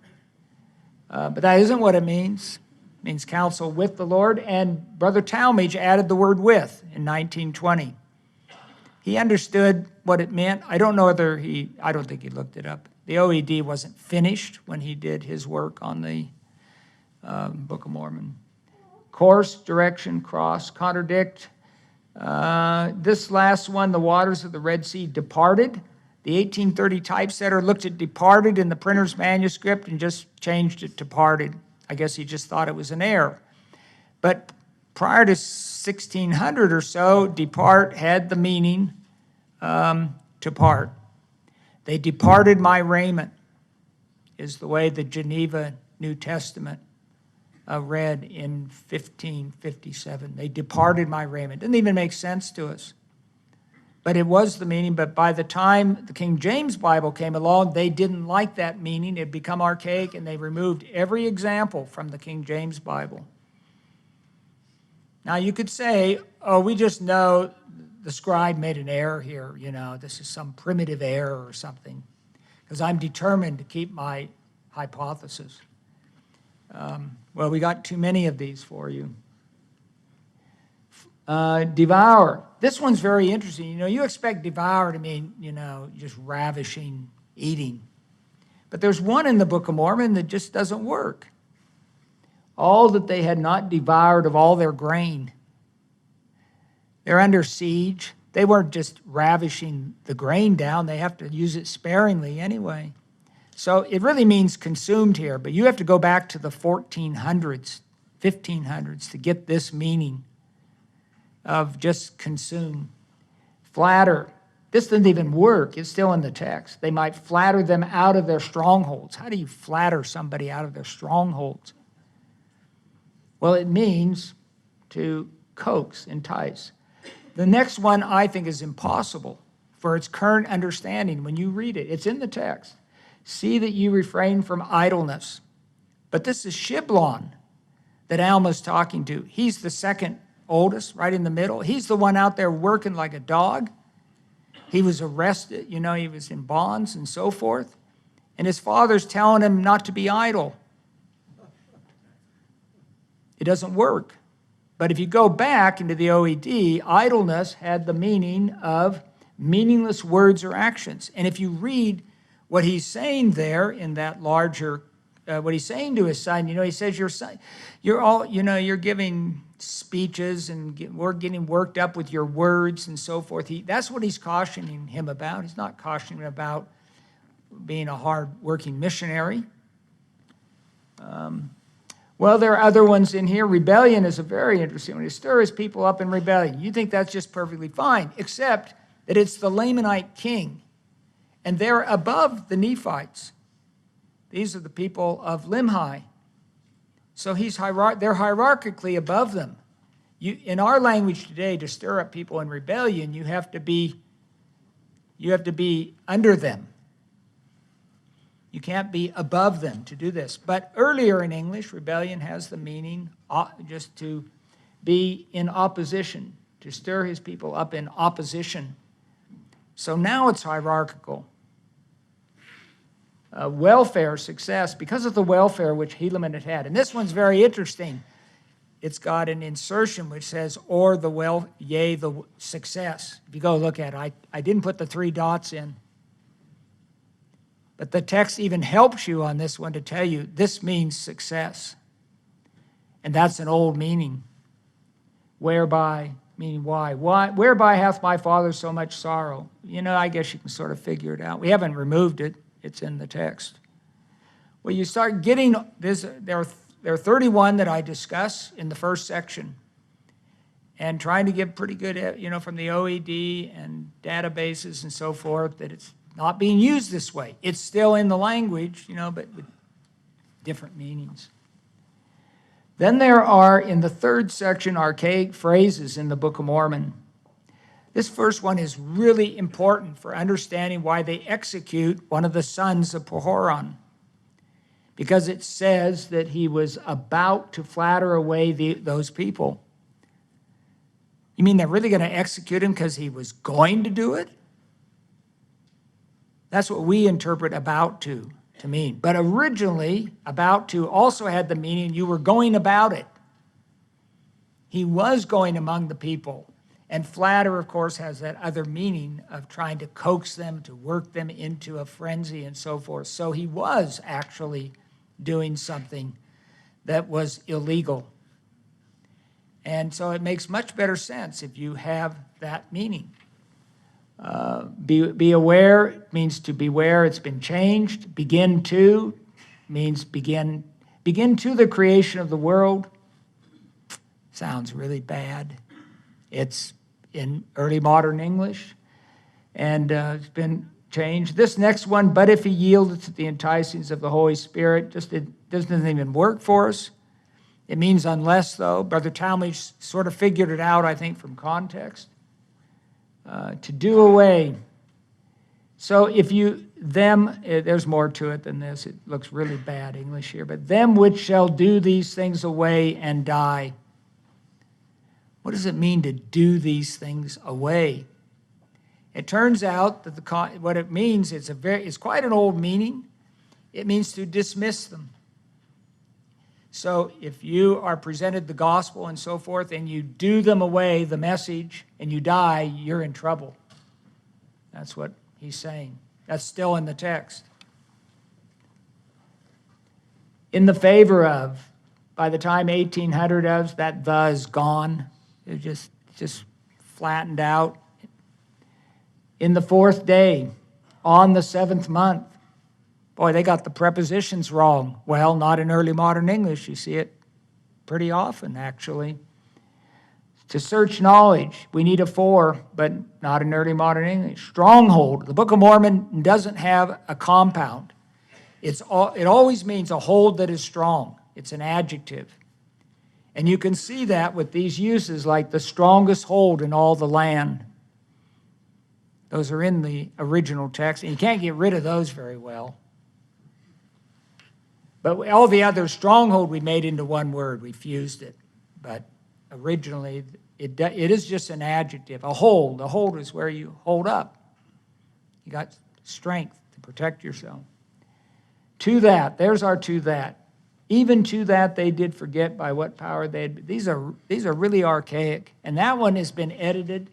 But that isn't what it means. It means counsel with the Lord. And Brother Talmage added the word with in 1920. He understood what it meant. I don't think he looked it up. The OED wasn't finished when he did his work on the Book of Mormon. Course, direction, cross, contradict. This last one, the waters of the Red Sea departed. The 1830 typesetter looked at departed in the printer's manuscript and just changed it to parted. I guess he just thought it was an error. But prior to 1600 or so, depart had the meaning to part. They departed my raiment is the way the Geneva New Testament read in 1557. They departed my raiment. Didn't even make sense to us. But it was the meaning. But by the time the King James Bible came along, they didn't like that meaning. It had become archaic, and they removed every example from the King James Bible. Now, you could say, oh, we just know the scribe made an error here. This is some primitive error or something, because I'm determined to keep my hypothesis. Well, we got too many of these for you. Devour. This one's very interesting. You expect devour to mean, just ravishing, eating. But there's one in the Book of Mormon that just doesn't work. All that they had not devoured of all their grain. They're under siege. They weren't just ravishing the grain down. They have to use it sparingly anyway. So it really means consumed here, but you have to go back to the 1400s, 1500s to get this meaning of just consume. Flatter. This doesn't even work. It's still in the text. They might flatter them out of their strongholds. How do you flatter somebody out of their strongholds? Well, it means to coax, entice. The next one I think is impossible for its current understanding when you read it. It's in the text. See that you refrain from idleness. But this is Shiblon that Alma's talking to. He's the second oldest, right in the middle. He's the one out there working like a dog. He was arrested, he was in bonds and so forth. And his father's telling him not to be idle. It doesn't work. But if you go back into the OED, idleness had the meaning of meaningless words or actions. And if you read what he's saying there in that larger, what he's saying to his son, he says, you're giving speeches and we're getting worked up with your words and so forth. That's what he's cautioning him about. He's not cautioning him about being a hard-working missionary. Well, there are other ones in here. Rebellion is a very interesting one. He stirs people up in rebellion. You think that's just perfectly fine, except that it's the Lamanite king, and they're above the Nephites. These are the people of Limhi. So they're hierarchically above them. In our language today, to stir up people in rebellion, you have to be under them. You can't be above them to do this. But earlier in English, rebellion has the meaning just to be in opposition, to stir his people up in opposition. So now it's hierarchical. Welfare, success, because of the welfare which Helaman had. And this one's very interesting. It's got an insertion which says, or the the success. If you go look at it, I didn't put the 3 dots in. But the text even helps you on this one to tell you this means success. And that's an old meaning. Whereby, meaning why? Whereby hath my father so much sorrow? I guess you can sort of figure it out. We haven't removed it. It's in the text. Well, you start getting this. There are 31 that I discuss in the first section. And trying to get pretty good, from the OED and databases and so forth, that it's not being used this way. It's still in the language, but with different meanings. Then there are, in the third section, archaic phrases in the Book of Mormon. This first one is really important for understanding why they execute one of the sons of Pahoran, because it says that he was about to flatter away those people. You mean they're really going to execute him because he was going to do it? That's what we interpret about to mean. But originally, about to also had the meaning you were going about it. He was going among the people. And flatter, of course, has that other meaning of trying to coax them, to work them into a frenzy and so forth. So he was actually doing something that was illegal. And so it makes much better sense if you have that meaning. Be aware means to beware. It's been changed. Begin to means begin to the creation of the world. Sounds really bad. It's in early modern English, and it's been changed. This next one, but if he yielded to the enticings of the Holy Spirit, it doesn't even work for us. It means unless, though. Brother Talmage sort of figured it out, I think, from context. To do away. So if there's more to it than this. It looks really bad English here. But them which shall do these things away and die. What does it mean to do these things away? It turns out that what it means, it's quite an old meaning. It means to dismiss them. So if you are presented the gospel and so forth, and you do them away, the message, and you die, you're in trouble. That's what he's saying. That's still in the text. In the favor of, by the time 1800 of, that the is gone. It just flattened out. In the fourth day, on the seventh month. Boy, they got the prepositions wrong. Well, not in early modern English. You see it pretty often, actually. To search knowledge, we need a for, but not in early modern English. Stronghold. The Book of Mormon doesn't have a compound. It always means a hold that is strong. It's an adjective. And you can see that with these uses like the strongest hold in all the land. Those are in the original text, and you can't get rid of those very well. But all the other stronghold we made into one word. We fused it. But originally, it is just an adjective. A hold. A hold is where you hold up. You got strength to protect yourself. To that. There's our to that. Even to that they did forget by what power they had. These are really archaic. And that one has been edited.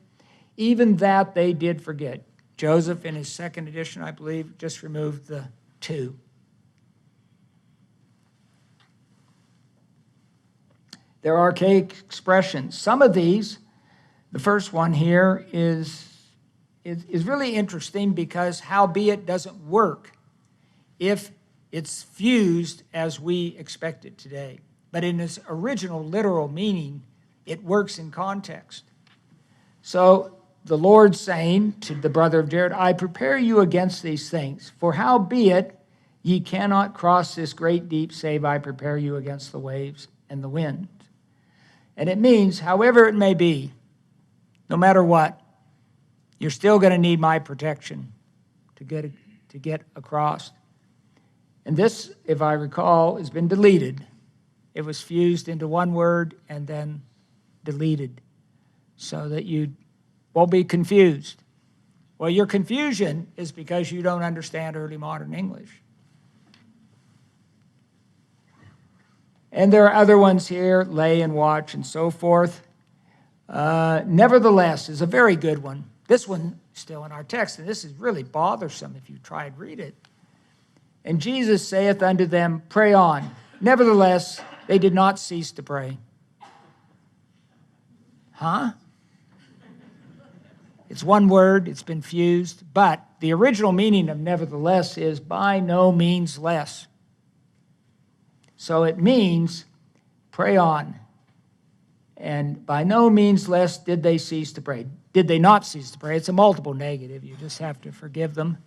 Even that they did forget. Joseph, in his second edition, I believe, just removed the to. They're archaic expressions. Some of these, the first one here is really interesting because howbeit doesn't work if it's fused as we expect it today. But in its original literal meaning, it works in context. So the Lord saying to the brother of Jared, I prepare you against these things, for howbeit ye cannot cross this great deep, save I prepare you against the waves and the wind. And it means, however it may be, no matter what, you're still going to need my protection to get across. And this, if I recall, has been deleted. It was fused into one word and then deleted so that you won't be confused. Well, your confusion is because you don't understand early modern English. And there are other ones here, lay and watch and so forth. Nevertheless is a very good one. This one still in our text, and this is really bothersome if you try and read it. And Jesus saith unto them, Pray on. Nevertheless, they did not cease to pray. Huh? It's one word, it's been fused, but the original meaning of nevertheless is by no means less. So it means pray on. And by no means less did they cease to pray. Did they not cease to pray? It's a multiple negative. You just have to forgive them.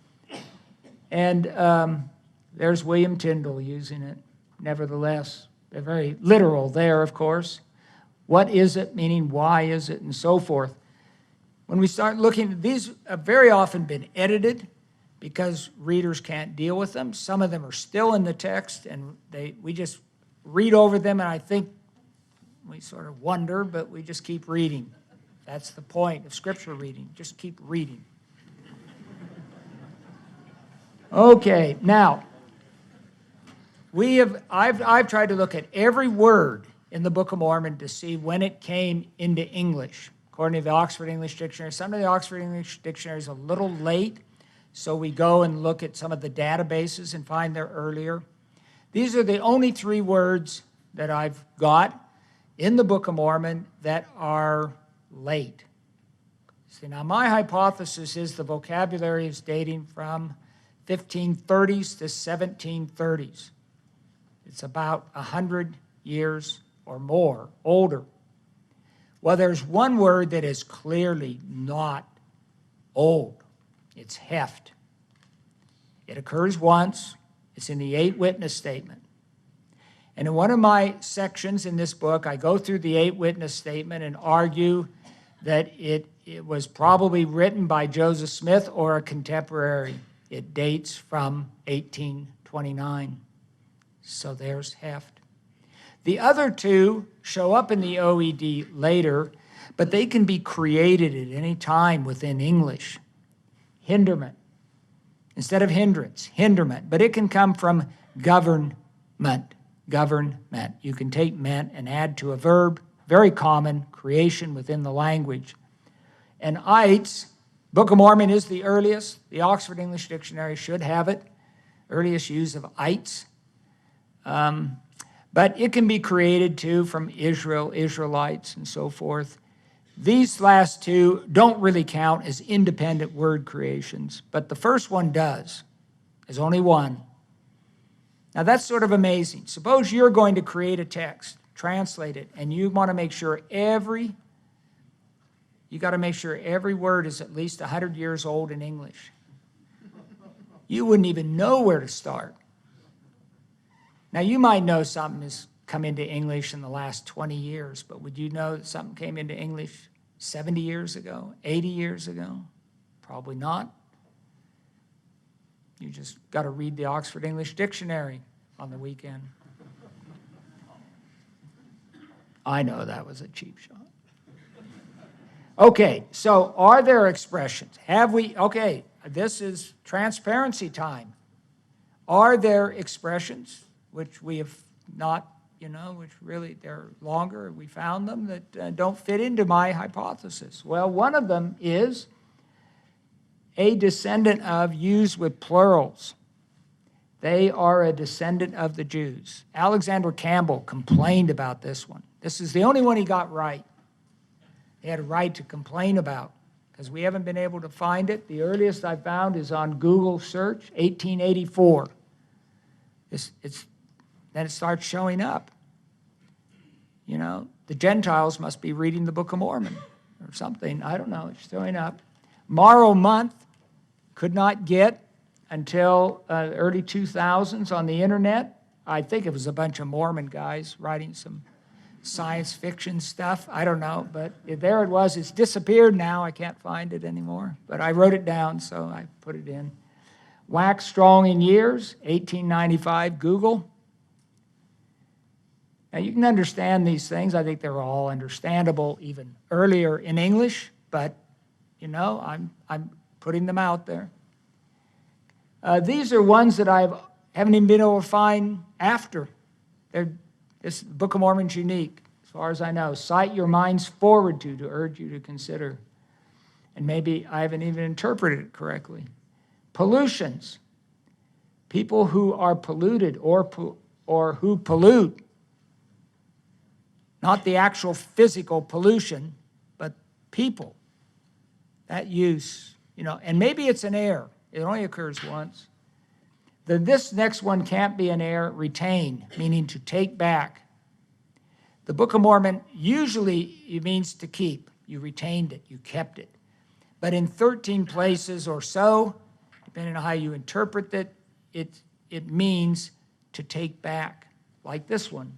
And there's William Tyndall using it, nevertheless. They're very literal there, of course. What is it, meaning why is it, and so forth. When we start looking, these have very often been edited because readers can't deal with them. Some of them are still in the text, and we just read over them, and I think we sort of wonder, but we just keep reading. That's the point of Scripture reading. Just keep reading. Okay, now, I've tried to look at every word in the Book of Mormon to see when it came into English. According to the Oxford English Dictionary, some of the Oxford English Dictionary is a little late, so we go and look at some of the databases and find they're earlier. These are the only 3 words that I've got in the Book of Mormon that are late. See, now my hypothesis is the vocabulary is dating from 1530s to 1730s. It's about 100 years or more older. Well, there's one word that is clearly not old. It's heft. It occurs once. It's in the 8 witness statement. And in one of my sections in this book, I go through the 8 witness statement and argue that it was probably written by Joseph Smith or a contemporary. It dates from 1829. So there's heft. The other 2 show up in the OED later, but they can be created at any time within English. Hinderment. Instead of hindrance, hinderment. But it can come from government. Government. You can take meant and add to a verb. Very common creation within the language. And ites, Book of Mormon is the earliest. The Oxford English Dictionary should have it. Earliest use of ites. But it can be created too from Israel, Israelites, and so forth. These last 2 don't really count as independent word creations, but the first one does. There's only one. Now that's sort of amazing. Suppose you're going to create a text, translate it, and you want to make sure every word is at least 100 years old in English. You wouldn't even know where to start. Now, you might know something has come into English in the last 20 years, but would you know that something came into English 70 years ago, 80 years ago? Probably not. You just got to read the Oxford English Dictionary on the weekend. I know that was a cheap shot. Okay, so are there expressions? Okay, this is transparency time. Are there expressions which we have not, which really they're longer, we found them, that don't fit into my hypothesis? Well, one of them is a descendant of used with plurals. They are a descendant of the Jews. Alexander Campbell complained about this one. This is the only one he got right. He had a right to complain about, because we haven't been able to find it. The earliest I found is on Google search, 1884. Then it starts showing up. The Gentiles must be reading the Book of Mormon or something. I don't know. It's showing up. Morrow month could not get until early 2000s on the internet. I think it was a bunch of Mormon guys writing some science fiction stuff. I don't know, but there it was. It's disappeared now. I can't find it anymore. But I wrote it down, so I put it in. Wax strong in years, 1895, Google. Now, you can understand these things. I think they're all understandable even earlier in English, but, I'm putting them out there. These are ones that I haven't even been able to find after. This Book of Mormon's unique, as far as I know. Cite your minds forward to urge you to consider. And maybe I haven't even interpreted it correctly. Pollutions. People who are polluted or who pollute, not the actual physical pollution, but people. That use, and maybe it's an error. It only occurs once. Then this next one can't be an error. Retain, meaning to take back. The Book of Mormon usually it means to keep. You retained it, you kept it. But in 13 places or so, depending on how you interpret it, it means to take back, like this one.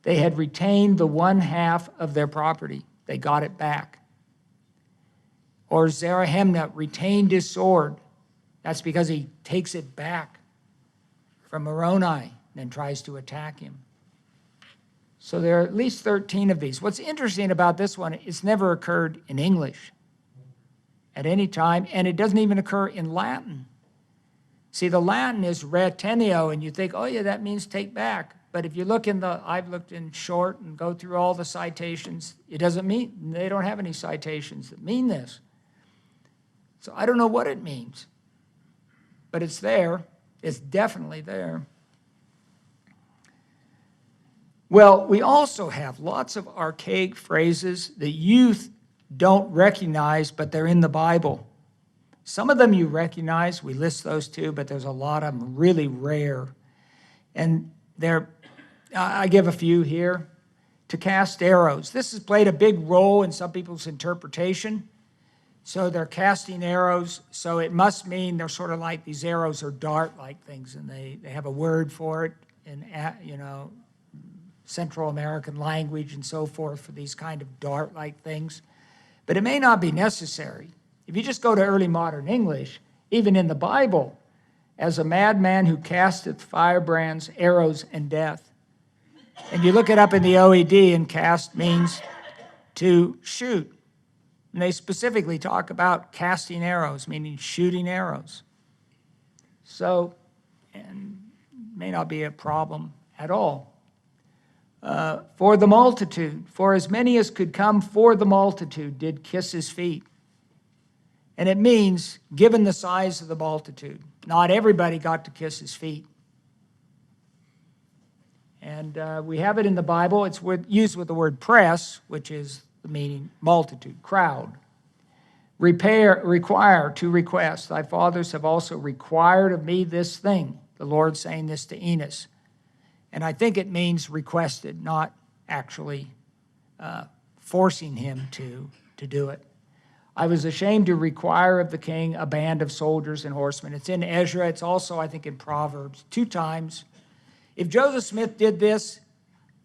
They had retained the 1/2 of their property. They got it back. Or Zarahemnah retained his sword. That's because he takes it back from Moroni and then tries to attack him. So there are at least 13 of these. What's interesting about this one, it's never occurred in English at any time, and it doesn't even occur in Latin. See, the Latin is retenio, and you think, oh yeah, that means take back. But if you look I've looked in short and go through all the citations, it doesn't mean, they don't have any citations that mean this. So I don't know what it means, but it's there. It's definitely there. Well, we also have lots of archaic phrases that youth don't recognize, but they're in the Bible. Some of them you recognize, we list those too, but there's a lot of them really rare. And I give a few here. To cast arrows. This has played a big role in some people's interpretation. So they're casting arrows, so it must mean they're sort of like these arrows are dart-like things, and they have a word for it in, Central American language and so forth for these kind of dart-like things. But it may not be necessary. If you just go to early modern English, even in the Bible, as a madman who casteth firebrands, arrows, and death. And you look it up in the OED, and cast means to shoot. And they specifically talk about casting arrows, meaning shooting arrows. So, and may not be a problem at all. For the multitude, for as many as could come for the multitude did kiss his feet. And it means, given the size of the multitude, not everybody got to kiss his feet. And we have it in the Bible. It's used with the word press, which is the meaning multitude, crowd. Require, to request. Thy fathers have also required of me this thing. The Lord saying this to Enos. And I think it means requested, not actually forcing him to do it. I was ashamed to require of the king a band of soldiers and horsemen. It's in Ezra. It's also, I think, in Proverbs 2 times. If Joseph Smith did this,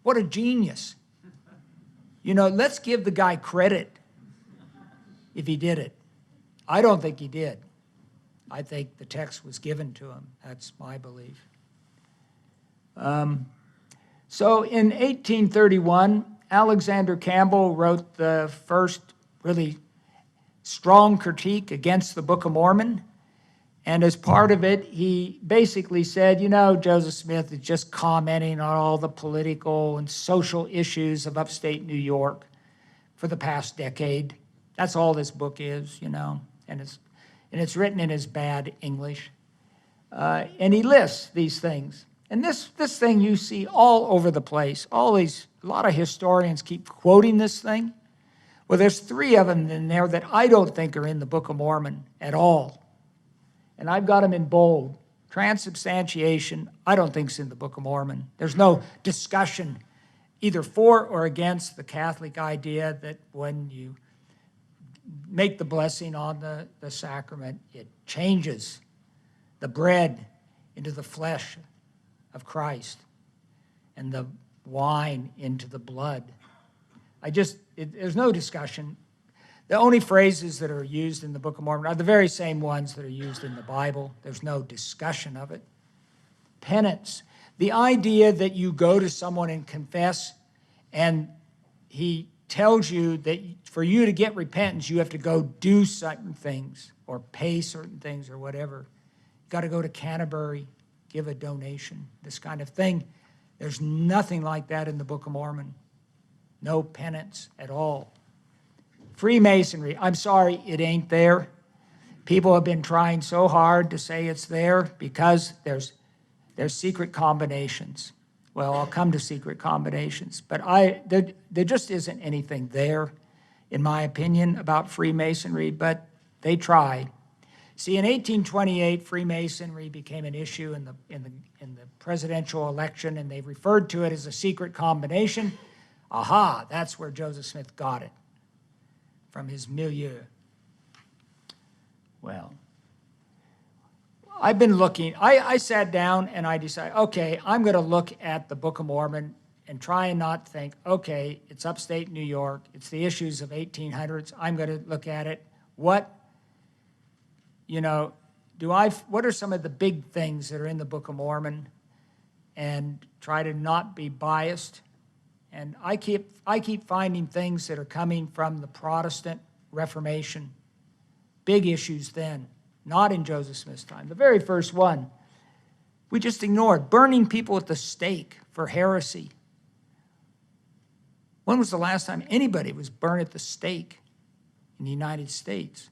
what a genius. Let's give the guy credit if he did it. I don't think he did. I think the text was given to him. That's my belief. So in 1831, Alexander Campbell wrote the first really strong critique against the Book of Mormon. And as part of it, he basically said, Joseph Smith is just commenting on all the political and social issues of upstate New York for the past decade. That's all this book is, and it's written in his bad English. And he lists these things. And this thing you see all over the place. A lot of historians keep quoting this thing. Well, there's 3 of them in there that I don't think are in the Book of Mormon at all. And I've got them in bold. Transubstantiation, I don't think is in the Book of Mormon. There's no discussion either for or against the Catholic idea that when you make the blessing on the sacrament, it changes the bread into the flesh of Christ and the wine into the blood. There's no discussion. The only phrases that are used in the Book of Mormon are the very same ones that are used in the Bible. There's no discussion of it. Penance, the idea that you go to someone and confess, and he tells you that for you to get repentance, you have to go do certain things or pay certain things or whatever. You've got to go to Canterbury, give a donation, this kind of thing. There's nothing like that in the Book of Mormon. No penance at all. Freemasonry, I'm sorry, it ain't there. People have been trying so hard to say it's there because there's secret combinations. Well, I'll come to secret combinations, but there just isn't anything there, in my opinion, about Freemasonry, but they try. See, in 1828, Freemasonry became an issue in the presidential election, and they referred to it as a secret combination. Aha, that's where Joseph Smith got it, from his milieu. Well, I've been looking, I sat down and I decided, okay, I'm going to look at the Book of Mormon and try and not think, okay, it's upstate New York, it's the issues of 1800s, I'm going to look at it. What are some of the big things that are in the Book of Mormon, and try to not be biased. And I keep finding things that are coming from the Protestant Reformation, big issues then. Not in Joseph Smith's time. The very first one, we just ignored, burning people at the stake for heresy. When was the last time anybody was burned at the stake in the United States?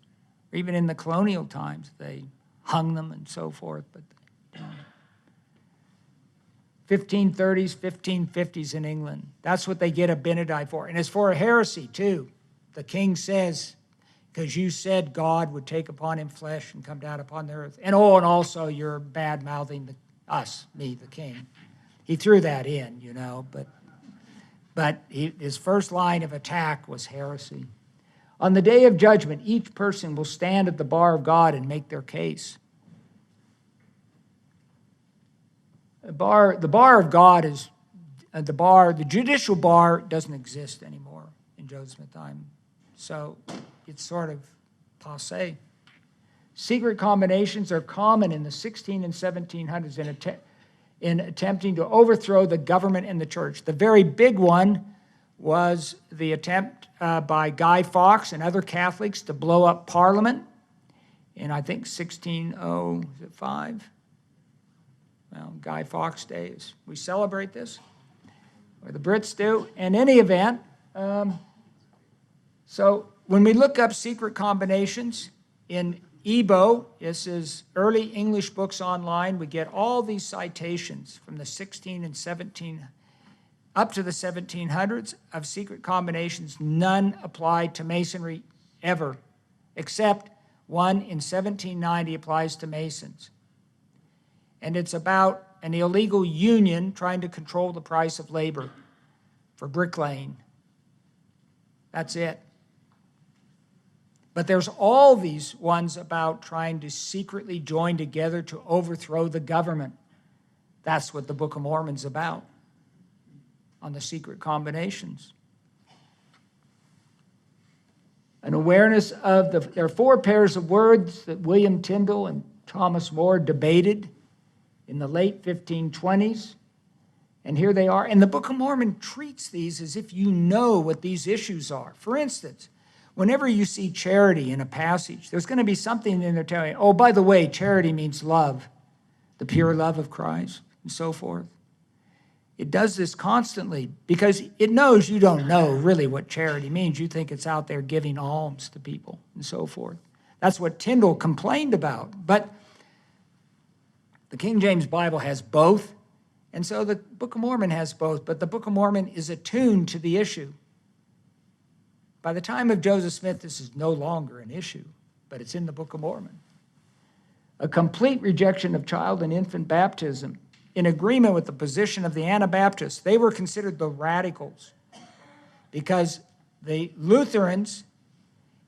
Or even in the colonial times, they hung them and so forth. But 1530s, 1550s in England, that's what they get a Benedict for. And it's for a heresy, too. The king says, because you said God would take upon him flesh and come down upon the earth. And also you're bad-mouthing me, the king. He threw that in, but his first line of attack was heresy. On the day of judgment, each person will stand at the bar of God and make their case. The bar of God is, the judicial bar doesn't exist anymore in Joseph Smith's time. So it's sort of passé. Secret combinations are common in the 16 and 1700s in attempting to overthrow the government and the church. The very big one was the attempt by Guy Fawkes and other Catholics to blow up Parliament in, I think, 1605. Well, Guy Fawkes days. We celebrate this, or the Brits do. In any event, so when we look up secret combinations in EBO, this is early English books online, we get all these citations from the 16 and 17, up to the 1700s of secret combinations. None applied to Masonry ever, except one in 1790 applies to Masons. And it's about an illegal union trying to control the price of labor for bricklaying. That's it. But there's all these ones about trying to secretly join together to overthrow the government. That's what the Book of Mormon's about, on the secret combinations. An awareness of there are 4 pairs of words that William Tyndale and Thomas More debated in the late 1520s. And here they are. And the Book of Mormon treats these as if you know what these issues are. For instance, whenever you see charity in a passage, there's going to be something in there telling you, oh, by the way, charity means love, the pure love of Christ, and so forth. It does this constantly because it knows you don't know really what charity means. You think it's out there giving alms to people and so forth. That's what Tyndale complained about. But the King James Bible has both, and so the Book of Mormon has both, but the Book of Mormon is attuned to the issue. By the time of Joseph Smith, this is no longer an issue, but it's in the Book of Mormon. A complete rejection of child and infant baptism, in agreement with the position of the Anabaptists. They were considered the radicals because the Lutherans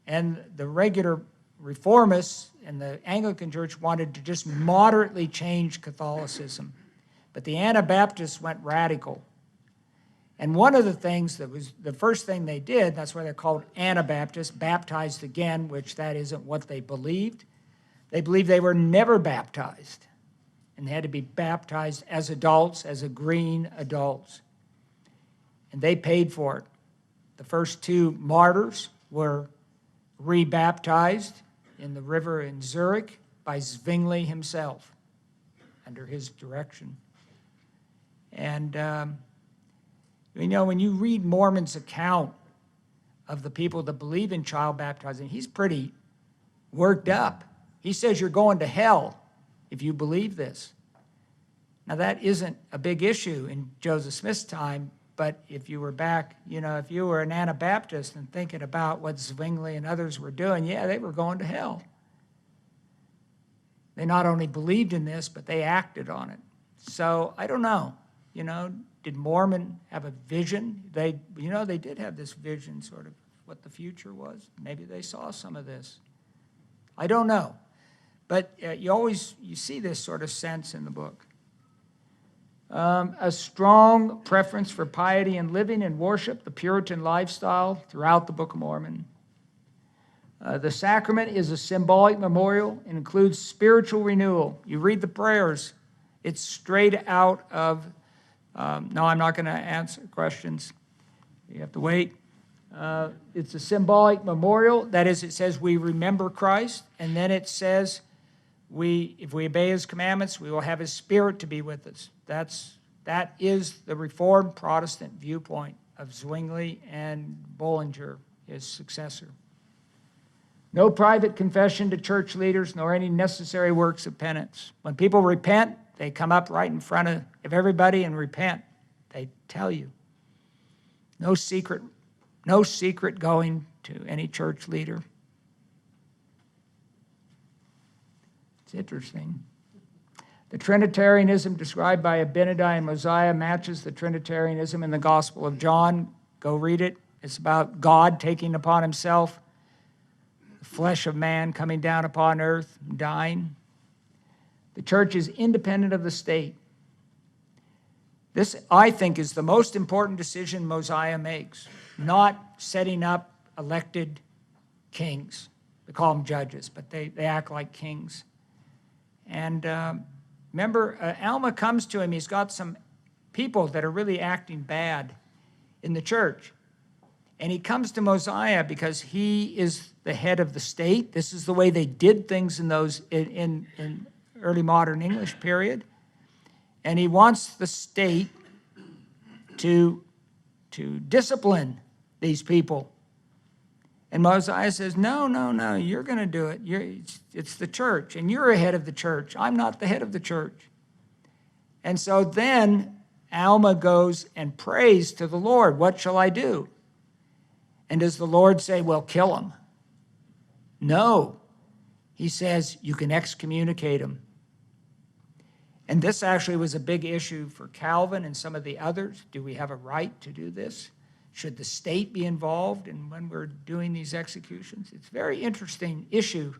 and the regular Reformists and the Anglican Church wanted to just moderately change Catholicism. But the Anabaptists went radical. And one of the things that was the first thing they did, that's why they're called Anabaptists, baptized again, which that isn't what they believed. They believed they were never baptized. And they had to be baptized as adults, as agreeing adults. And they paid for it. The first 2 martyrs were rebaptized in the river in Zurich by Zwingli himself, under his direction. And when you read Mormon's account of the people that believe in child baptizing, he's pretty worked up He says you're going to hell if you believe this. Now, that isn't a big issue in Joseph Smith's time, but if you were back, if you were an Anabaptist and thinking about what Zwingli and others were doing, yeah, they were going to hell. They not only believed in this, but they acted on it. So I don't know, did Mormon have a vision? They did have this vision, sort of what the future was. Maybe they saw some of this. I don't know. But you see this sort of sense in the book. A strong preference for piety and living and worship, the Puritan lifestyle throughout the Book of Mormon. The sacrament is a symbolic memorial and includes spiritual renewal. You read the prayers. It's straight out of, no, I'm not going to answer questions. You have to wait. It's a symbolic memorial. That is, it says we remember Christ, and then it says if we obey his commandments, we will have his spirit to be with us. That is the Reformed Protestant viewpoint of Zwingli and Bollinger, his successor. No private confession to church leaders, nor any necessary works of penance. When people repent, they come up right in front of everybody and repent. They tell you. No secret going to any church leader. It's interesting. The Trinitarianism described by Abinadi and Mosiah matches the Trinitarianism in the Gospel of John. Go read it. It's about God taking upon himself the flesh of man, coming down upon earth, dying. The church is independent of the state. This, I think, is the most important decision Mosiah makes, not setting up elected kings. They call them judges, but they act like kings. And remember, Alma comes to him. He's got some people that are really acting bad in the church. And he comes to Mosiah because he is the head of the state. This is the way they did things in early modern English period. And he wants the state to discipline these people. And Mosiah says, no, you're going to do it. It's the church, and you're a head of the church. I'm not the head of the church. And so then Alma goes and prays to the Lord, what shall I do? And does the Lord say, well, kill him? No. He says, you can excommunicate him. And this actually was a big issue for Calvin and some of the others. Do we have a right to do this? Should the state be involved when we're doing these executions? It's a very interesting issue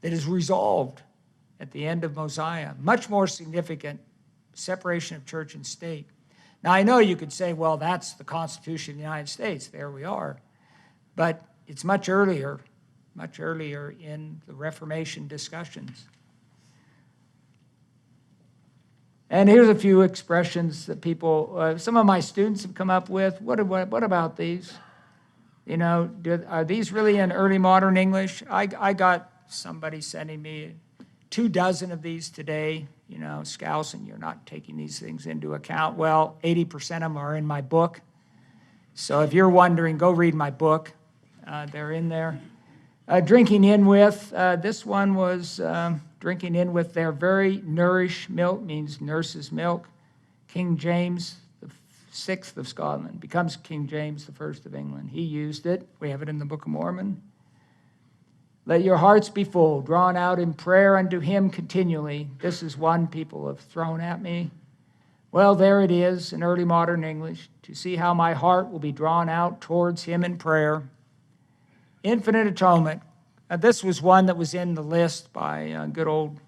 that is resolved at the end of Mosiah. Much more significant separation of church and state. Now, I know you could say, well, that's the Constitution of the United States. There we are. But it's much earlier in the Reformation discussions. And here's a few expressions that people, some of my students have come up with. What about these? Are these really in early modern English? I got somebody sending me 24 of these today. Skousen, you're not taking these things into account. Well, 80% of them are in my book. So if you're wondering, go read my book. They're in there. Drinking in with, this one was drinking in with their very nourished milk, means nurse's milk. King James the 6th of Scotland becomes King James the 1st of England. He used it. We have it in the Book of Mormon. Let your hearts be full, drawn out in prayer unto him continually. This is one people have thrown at me. Well, there it is in early modern English, to see how my heart will be drawn out towards him in prayer. Infinite atonement. This was one that was in the list by good old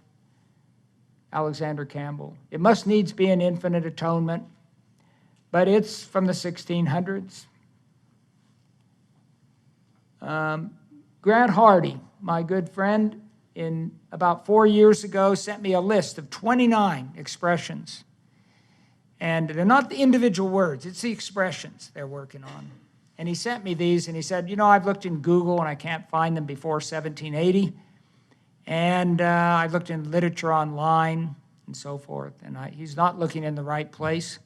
Alexander Campbell. It must needs be an infinite atonement, but it's from the 1600s. Grant Hardy, my good friend, in about 4 years ago, sent me a list of 29 expressions. And they're not the individual words, it's the expressions they're working on. And he sent me these, and he said, I've looked in Google, and I can't find them before 1780. And I've looked in literature online and so forth. And he's not looking in the right place.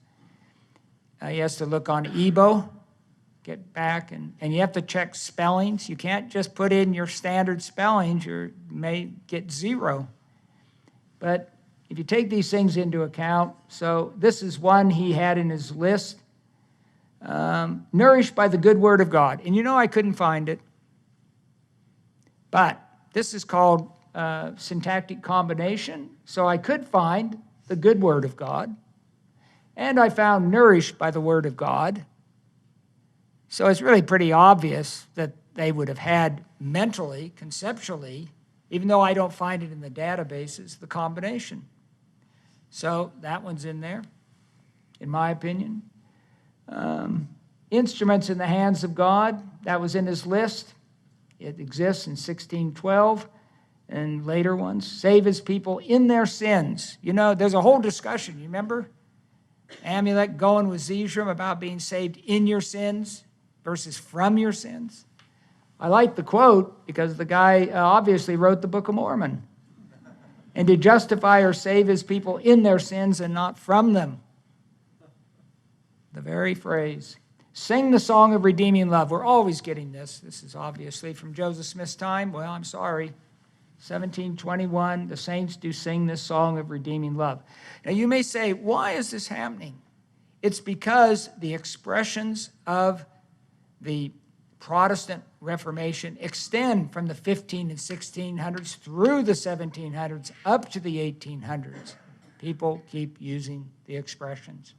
He has to look on Ebo, get back, and you have to check spellings. You can't just put in your standard spellings. You may get 0. But if you take these things into account, so this is one he had in his list, nourished by the good word of God. And I couldn't find it. But this is called syntactic combination. So I could find the good word of God. And I found nourished by the word of God. So it's really pretty obvious that they would have had mentally, conceptually, even though I don't find it in the databases, the combination. So that one's in there, in my opinion. Instruments in the hands of God, that was in his list. It exists in 1612 and later ones. Save his people in their sins. There's a whole discussion, you remember? Amulek going with Zeshram about being saved in your sins versus from your sins. I like the quote because the guy obviously wrote the Book of Mormon. And to justify or save his people in their sins and not from them. The very phrase. Sing the song of redeeming love. We're always getting this. This is obviously from Joseph Smith's time. Well, I'm sorry. 1721, the saints do sing this song of redeeming love. Now you may say, why is this happening? It's because the expressions of the Protestant Reformation extend from the 15 and 1600s through the 1700s up to the 1800s. People keep using the expressions.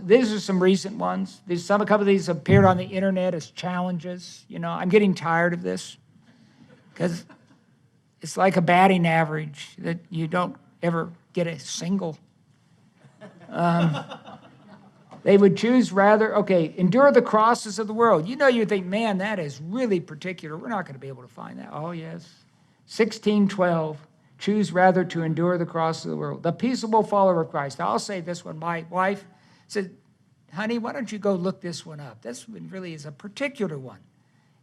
These are some recent ones. A couple of these appeared on the internet as challenges. I'm getting tired of this because it's like a batting average that you don't ever get a single. They would choose rather, endure the crosses of the world. You think, man, that is really particular. We're not going to be able to find that. Oh, yes. 1612, choose rather to endure the crosses of the world. The peaceable follower of Christ. I'll say this one. My wife said, honey, why don't you go look this one up? This one really is a particular one.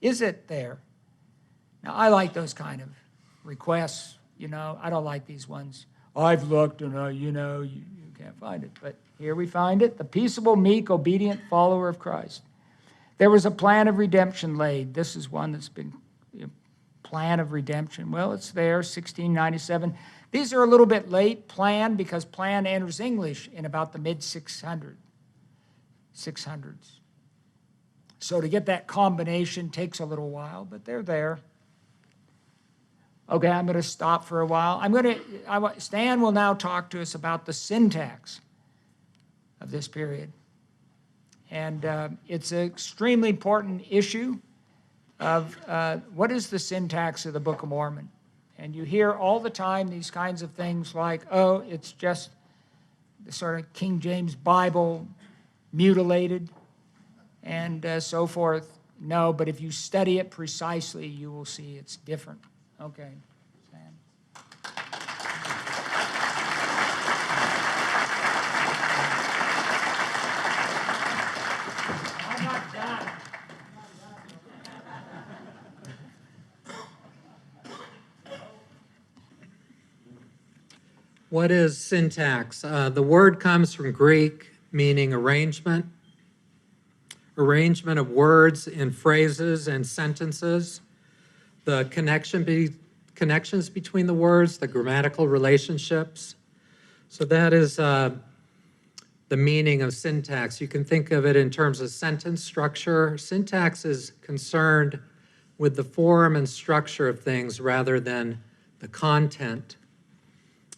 Is it there? Now, I like those kind of requests. I don't like these ones. I've looked and, you can't find it. But here we find it. The peaceable, meek, obedient follower of Christ. There was a plan of redemption laid. This is one that's been plan of redemption. Well, it's there, 1697. These are a little bit late, plan, because plan enters English in about the mid-600s. So to get that combination takes a little while, but they're there. Okay, I'm going to stop for a while. Stan will now talk to us about the syntax of this period. And it's an extremely important issue of what is the syntax of the Book of Mormon. And you hear all the time these kinds of things like, oh, it's just the sort of King James Bible mutilated and so forth. No, but if you study it precisely, you will see it's different. Okay, Sam. I'm not done. What is syntax? The word comes from Greek, meaning arrangement. Arrangement of words in phrases and sentences. The connections between the words, the grammatical relationships. So that is the meaning of syntax. You can think of it in terms of sentence structure. Syntax is concerned with the form and structure of things rather than the content.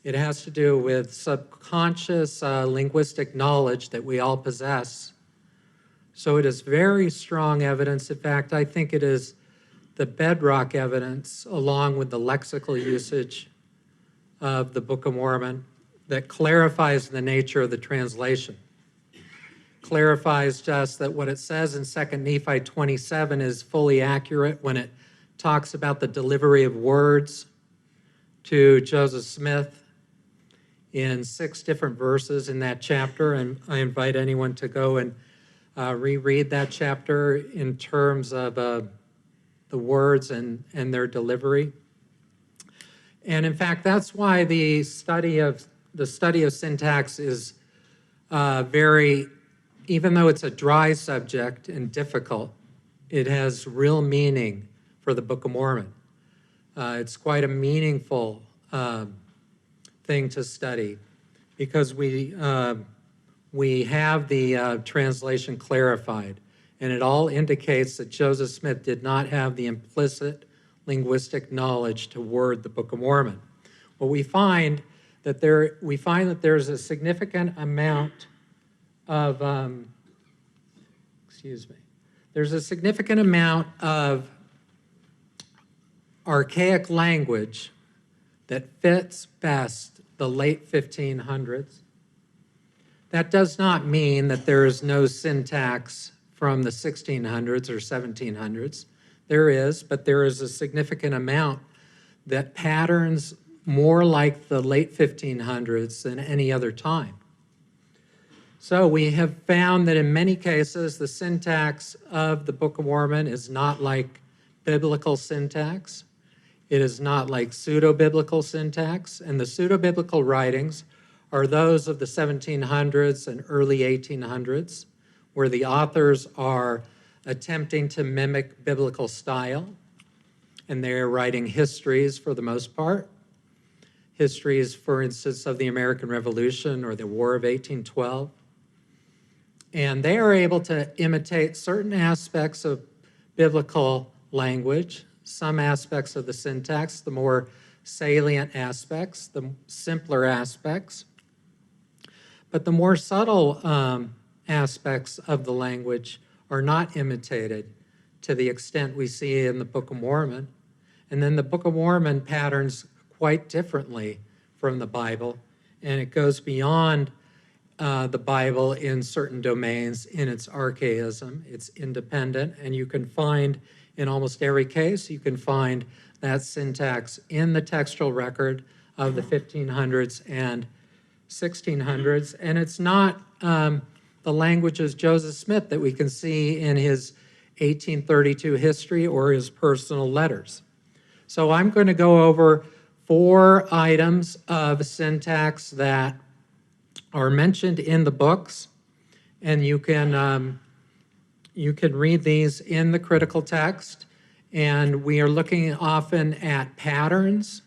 It has to do with subconscious linguistic knowledge that we all possess. So it is very strong evidence. In fact, I think it is the bedrock evidence, along with the lexical usage of the Book of Mormon, that clarifies the nature of the translation. Clarifies just that what it says in 2 Nephi 27 is fully accurate when it talks about the delivery of words to Joseph Smith in 6 different verses in that chapter, and I invite anyone to go and reread that chapter in terms of the words and their delivery. And in fact, that's why the study of syntax is even though it's a dry subject and difficult, it has real meaning for the Book of Mormon. It's quite a meaningful thing to study because we have the translation clarified, and it all indicates that Joseph Smith did not have the implicit linguistic knowledge to word the Book of Mormon. Well, we find that there's a significant amount of there's a significant amount of archaic language that fits best the late 1500s. That does not mean that there is no syntax from the 1600s or 1700s. There is, but there is a significant amount that patterns more like the late 1500s than any other time. So we have found that in many cases, the syntax of the Book of Mormon is not like biblical syntax. It is not like pseudo-biblical syntax, and the pseudo-biblical writings are those of the 1700s and early 1800s, where the authors are attempting to mimic biblical style, and they're writing histories for the most part. Histories, for instance, of the American Revolution or the War of 1812. And they are able to imitate certain aspects of biblical language, some aspects of the syntax, the more salient aspects, the simpler aspects. But the more subtle aspects of the language are not imitated to the extent we see in the Book of Mormon. And then the Book of Mormon patterns quite differently from the Bible, and it goes beyond the Bible in certain domains in its archaism. It's independent, and you can find, in almost every case, you can find that syntax in the textual record of the 1500s and 1600s, and it's not the language of Joseph Smith that we can see in his 1832 history or his personal letters. So I'm going to go over 4 items of syntax that are mentioned in the books, and you can read these in the critical text. And we are looking often at patterns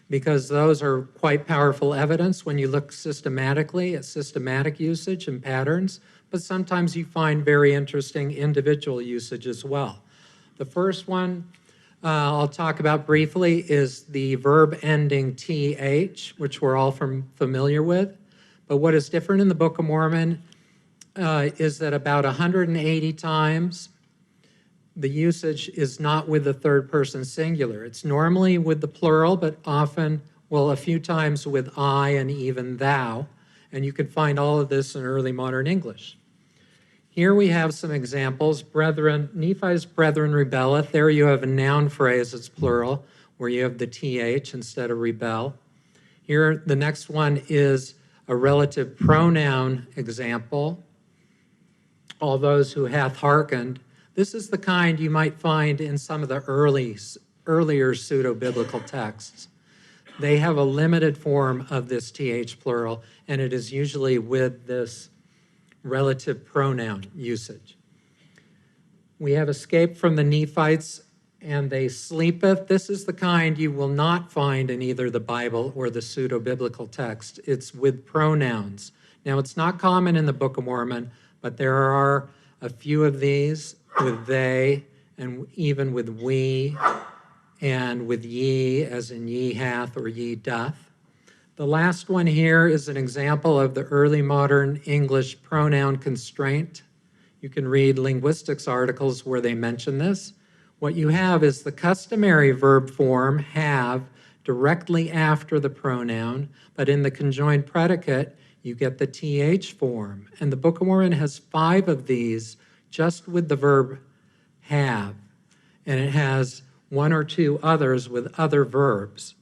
because those are quite powerful evidence when you look systematically at systematic usage and patterns, but sometimes you find very interesting individual usage as well. The first one I'll talk about briefly is the verb ending th, which we're all familiar with. But what is different in the Book of Mormon is that about 180 times the usage is not with the third person singular. It's normally with the plural, but often, well, a few times with I and even thou. And you can find all of this in early modern English. Here we have some examples. Brethren, Nephi's brethren rebelleth. There you have a noun phrase, it's plural, where you have the th instead of rebel. Here, the next one is a relative pronoun example. All those who hath hearkened. This is the kind you might find in some of the earlier pseudo-biblical texts. They have a limited form of this th plural, and it is usually with this relative pronoun usage. We have escaped from the Nephites, and they sleepeth. This is the kind you will not find in either the Bible or the pseudo-biblical text. It's with pronouns. Now, it's not common in the Book of Mormon, but there are a few of these with they, and even with we, and with ye, as in ye hath or ye doth. The last one here is an example of the early modern English pronoun constraint. You can read linguistics articles where they mention this. What you have is the customary verb form, have, directly after the pronoun, but in the conjoined predicate, you get the th form. And the Book of Mormon has 5 of these just with the verb have, and it has 1 or 2 others with other verbs.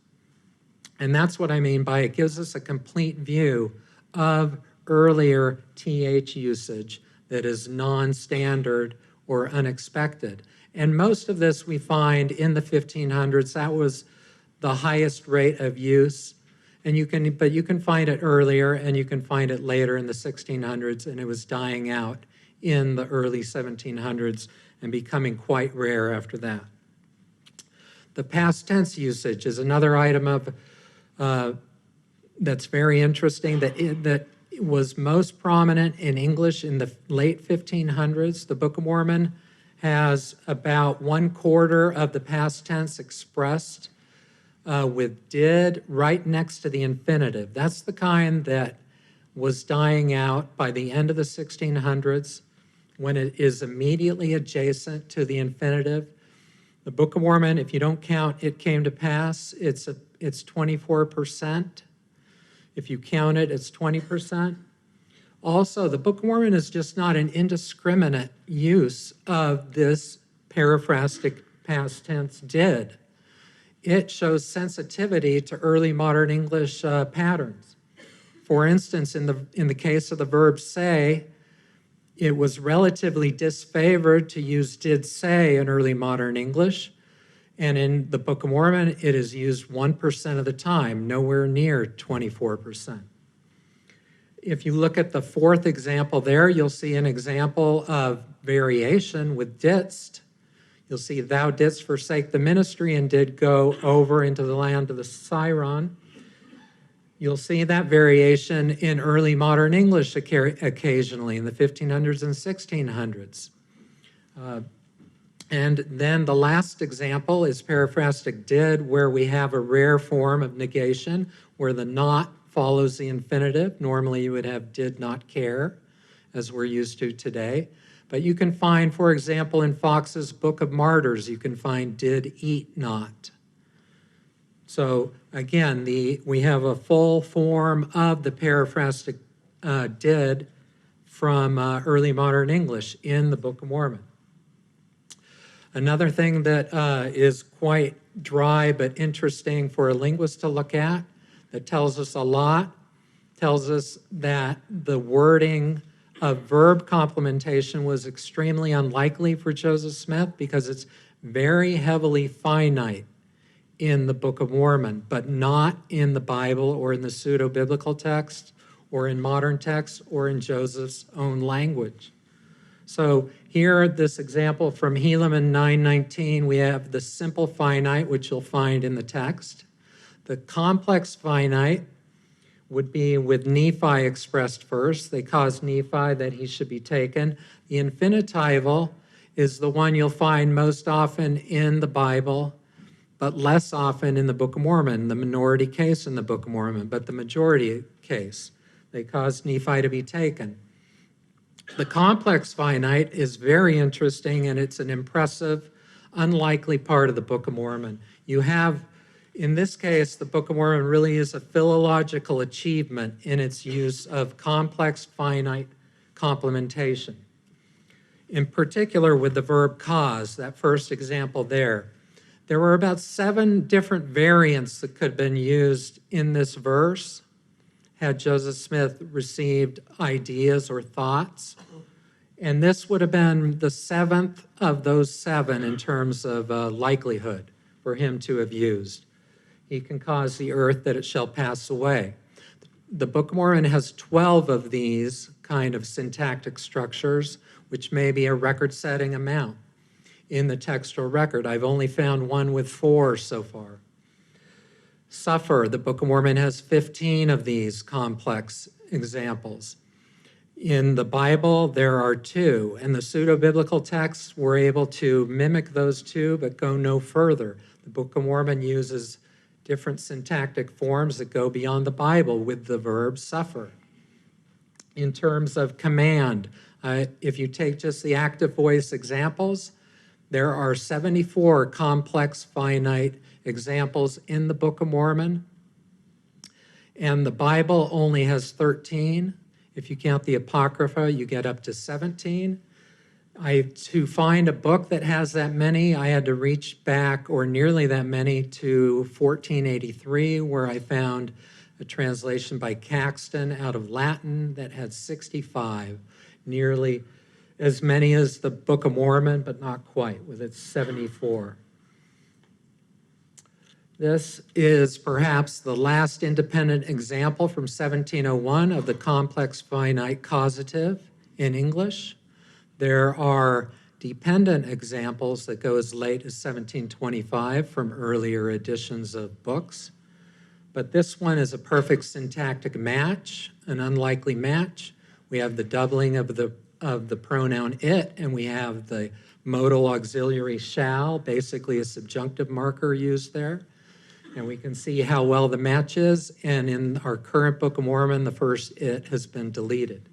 And that's what I mean by it gives us a complete view of earlier th usage that is non-standard or unexpected. And most of this we find in the 1500s. That was the highest rate of use. And but you can find it earlier and you can find it later in the 1600s, and it was dying out in the early 1700s and becoming quite rare after that. The past tense usage is another item of that's very interesting, that was most prominent in English in the late 1500s. The Book of Mormon has about 1/4 of the past tense expressed with did right next to the infinitive. That's the kind that was dying out by the end of the 1600s when it is immediately adjacent to the infinitive. The Book of Mormon, if you don't count it came to pass, it's 24%. If you count it, it's 20%. Also, the Book of Mormon is just not an indiscriminate use of this paraphrastic past tense did. It shows sensitivity to early modern English patterns. For instance, in the case of the verb say, it was relatively disfavored to use did say in early modern English, and in the Book of Mormon, it is used 1% of the time, nowhere near 24%. If you look at the fourth example there, you'll see an example of variation with didst. You'll see thou didst forsake the ministry and did go over into the land of the Siron. You'll see that variation in early modern English occasionally in the 1500s and 1600s. And then the last example is paraphrastic did, where we have a rare form of negation where the not follows the infinitive. Normally you would have did not care, as we're used to today. But you can find, for example, in Fox's Book of Martyrs, you can find did eat not. So again, we have a full form of the paraphrastic did from early modern English in the Book of Mormon. Another thing that is quite dry but interesting for a linguist to look at, that tells us a lot, tells us that the wording of verb complementation was extremely unlikely for Joseph Smith because it's very heavily finite in the Book of Mormon, but not in the Bible or in the pseudo-biblical text or in modern texts or in Joseph's own language. So here, this example from Helaman 9:19, we have the simple finite, which you'll find in the text. The complex finite would be with Nephi expressed first. They caused Nephi that he should be taken. The infinitival is the one you'll find most often in the Bible, but less often in the Book of Mormon, the minority case in the Book of Mormon, but the majority case. They caused Nephi to be taken. The complex finite is very interesting, and it's an impressive, unlikely part of the Book of Mormon. You have, in this case, the Book of Mormon really is a philological achievement in its use of complex finite complementation. In particular, with the verb cause, that first example there, there were about 7 different variants that could have been used in this verse had Joseph Smith received ideas or thoughts. And this would have been the 7th of those 7 in terms of likelihood for him to have used. He can cause the earth that it shall pass away. The Book of Mormon has 12 of these kind of syntactic structures, which may be a record-setting amount in the textual record. I've only found one with 4 so far. Suffer, the Book of Mormon has 15 of these complex examples. In the Bible, there are 2, and the pseudo-biblical texts were able to mimic those 2, but go no further. The Book of Mormon uses different syntactic forms that go beyond the Bible with the verb suffer. In terms of command, if you take just the active voice examples, there are 74 complex finite examples in the Book of Mormon, and the Bible only has 13. If you count the Apocrypha, you get up to 17. To find a book that has that many, I had to reach back, or nearly that many, to 1483, where I found a translation by Caxton out of Latin that had 65, nearly as many as the Book of Mormon, but not quite, with its 74. This is perhaps the last independent example from 1701 of the complex finite causative in English. There are dependent examples that go as late as 1725 from earlier editions of books. But this one is a perfect syntactic match, an unlikely match. We have the doubling of the pronoun it, and we have the modal auxiliary shall, basically a subjunctive marker used there. And we can see how well the match is. And in our current Book of Mormon, the first it has been deleted.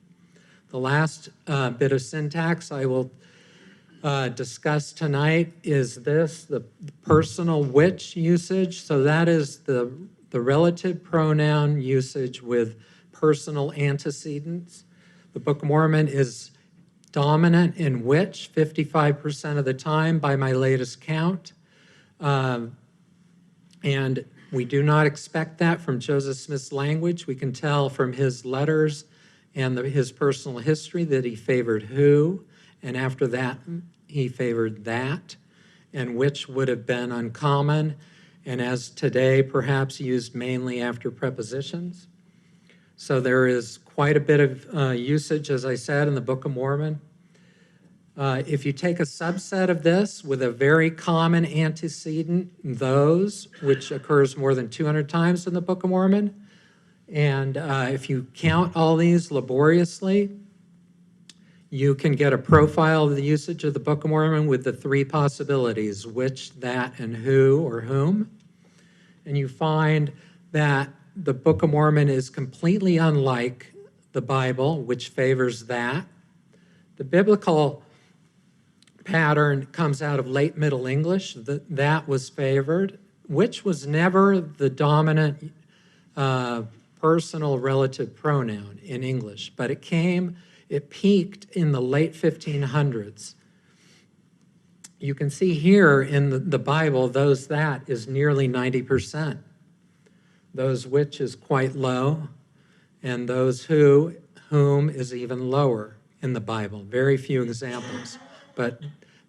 The last bit of syntax I will discuss tonight is this, the personal which usage. So that is the relative pronoun usage with personal antecedents. The Book of Mormon is dominant in which 55% of the time by my latest count. And we do not expect that from Joseph Smith's language. We can tell from his letters and his personal history that he favored who, and after that he favored that, and which would have been uncommon, and as today perhaps used mainly after prepositions. So there is quite a bit of usage, as I said, in the Book of Mormon. If you take a subset of this with a very common antecedent, those, which occurs more than 200 times in the Book of Mormon, and if you count all these laboriously, you can get a profile of the usage of the Book of Mormon with the three possibilities, which, that, and who or whom. And you find that the Book of Mormon is completely unlike the Bible, which favors that. The biblical pattern comes out of late Middle English. That was favored, which was never the dominant personal relative pronoun in English, but it peaked in the late 1500s. You can see here in the Bible, those that is nearly 90%. Those which is quite low, and those whom is even lower in the Bible. Very few examples, but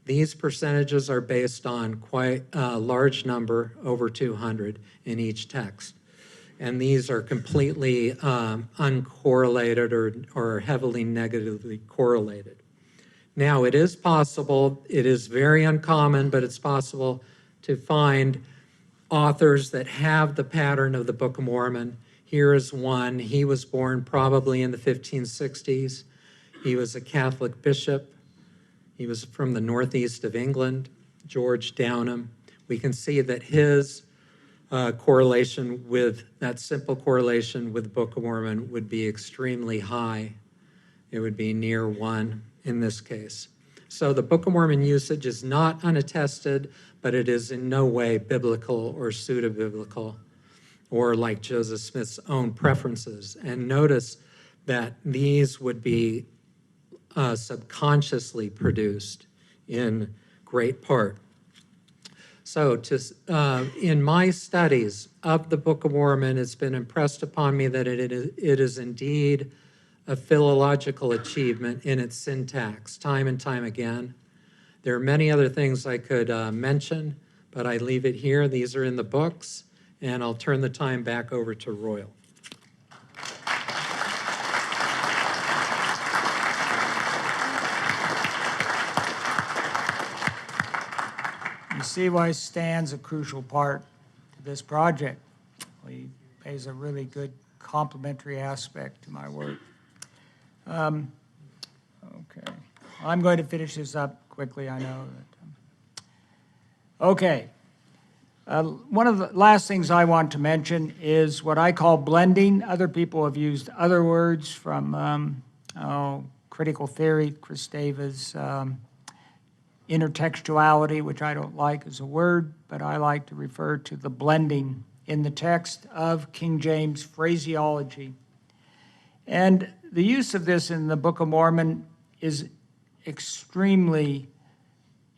these percentages are based on quite a large number, over 200 in each text. And these are completely uncorrelated or heavily negatively correlated. Now, it is possible, it is very uncommon, but it's possible to find authors that have the pattern of the Book of Mormon. Here is one. He was born probably in the 1560s. He was a Catholic bishop. He was from the northeast of England, George Downham. We can see that his correlation with, that simple correlation with the Book of Mormon would be extremely high. It would be near 1 in this case. So the Book of Mormon usage is not unattested, but it is in no way biblical or pseudo-biblical or like Joseph Smith's own preferences. And notice that these would be subconsciously produced in great part. So in my studies of the Book of Mormon, it's been impressed upon me that it is indeed a philological achievement in its syntax, time and time again. There are many other things I could mention, but I leave it here. These are in the books, and I'll turn the time back over to Royal. You see why Stan's a crucial part to this project. He pays a really good complementary aspect to my work. Okay, I'm going to finish this up quickly, I know that. Okay, one of the last things I want to mention is what I call blending. Other people have used other words from critical theory, Kristeva's intertextuality, which I don't like as a word, but I like to refer to the blending in the text of King James phraseology. And the use of this in the Book of Mormon is extremely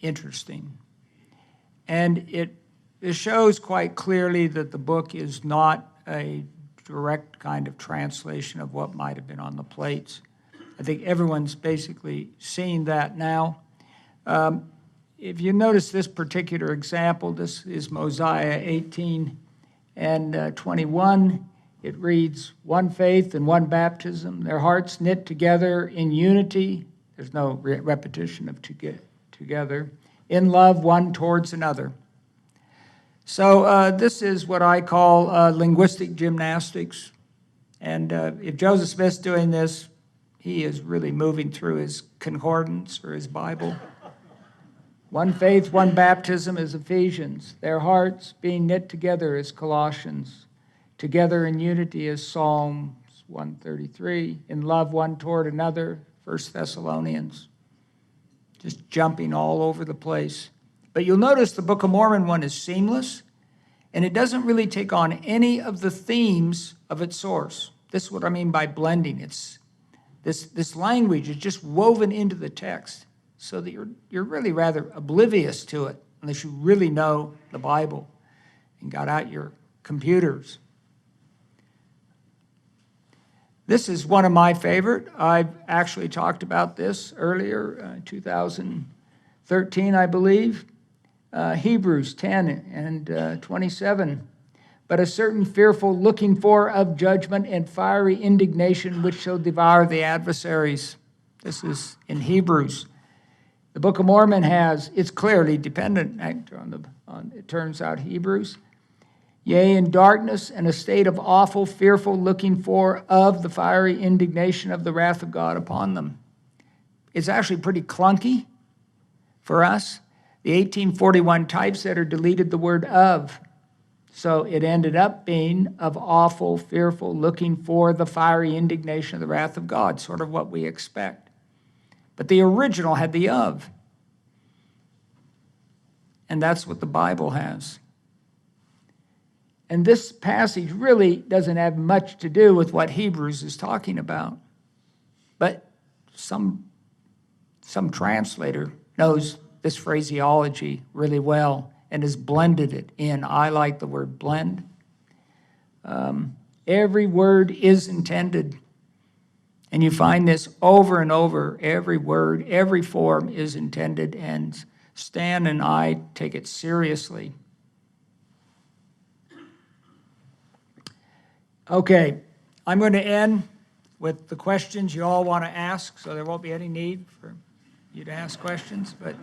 interesting. And it shows quite clearly that the book is not a direct kind of translation of what might have been on the plates. I think everyone's basically seeing that now. if you notice this particular example, this is Mosiah 18 and 21. It reads, one faith and one baptism, their hearts knit together in unity. There's no repetition of together. In love one towards another. So this is what I call linguistic gymnastics. And if Joseph Smith's doing this, he is really moving through his concordance or his Bible. One faith, one baptism is Ephesians. Their hearts being knit together is Colossians. Together in unity is Psalms 133. In love one toward another, 1 Thessalonians. Just jumping all over the place. But you'll notice the Book of Mormon one is seamless, and it doesn't really take on any of the themes of its source. This is what I mean by blending. It's this language is just woven into the text so that you're really rather oblivious to it unless you really know the Bible and got out your computers. This is one of my favorite. I've actually talked about this earlier, 2013, I believe. Hebrews 10 and 27. But a certain fearful looking for of judgment and fiery indignation which shall devour the adversaries. This is in Hebrews. The Book of Mormon it's clearly dependent on it turns out, Hebrews. Yea, in darkness and a state of awful, fearful looking for of the fiery indignation of the wrath of God upon them. It's actually pretty clunky for us. The 1841 typesetter deleted the word of. So it ended up being of awful, fearful looking for the fiery indignation of the wrath of God, sort of what we expect. But the original had the of. And that's what the Bible has. And this passage really doesn't have much to do with what Hebrews is talking about. But some translator knows this phraseology really well and has blended it in. I like the word blend. Every word is intended. And you find this over and over. Every word, every form is intended. And Stan and I take it seriously. Okay, I'm going to end with the questions you all want to ask, so there won't be any need for you to ask questions. But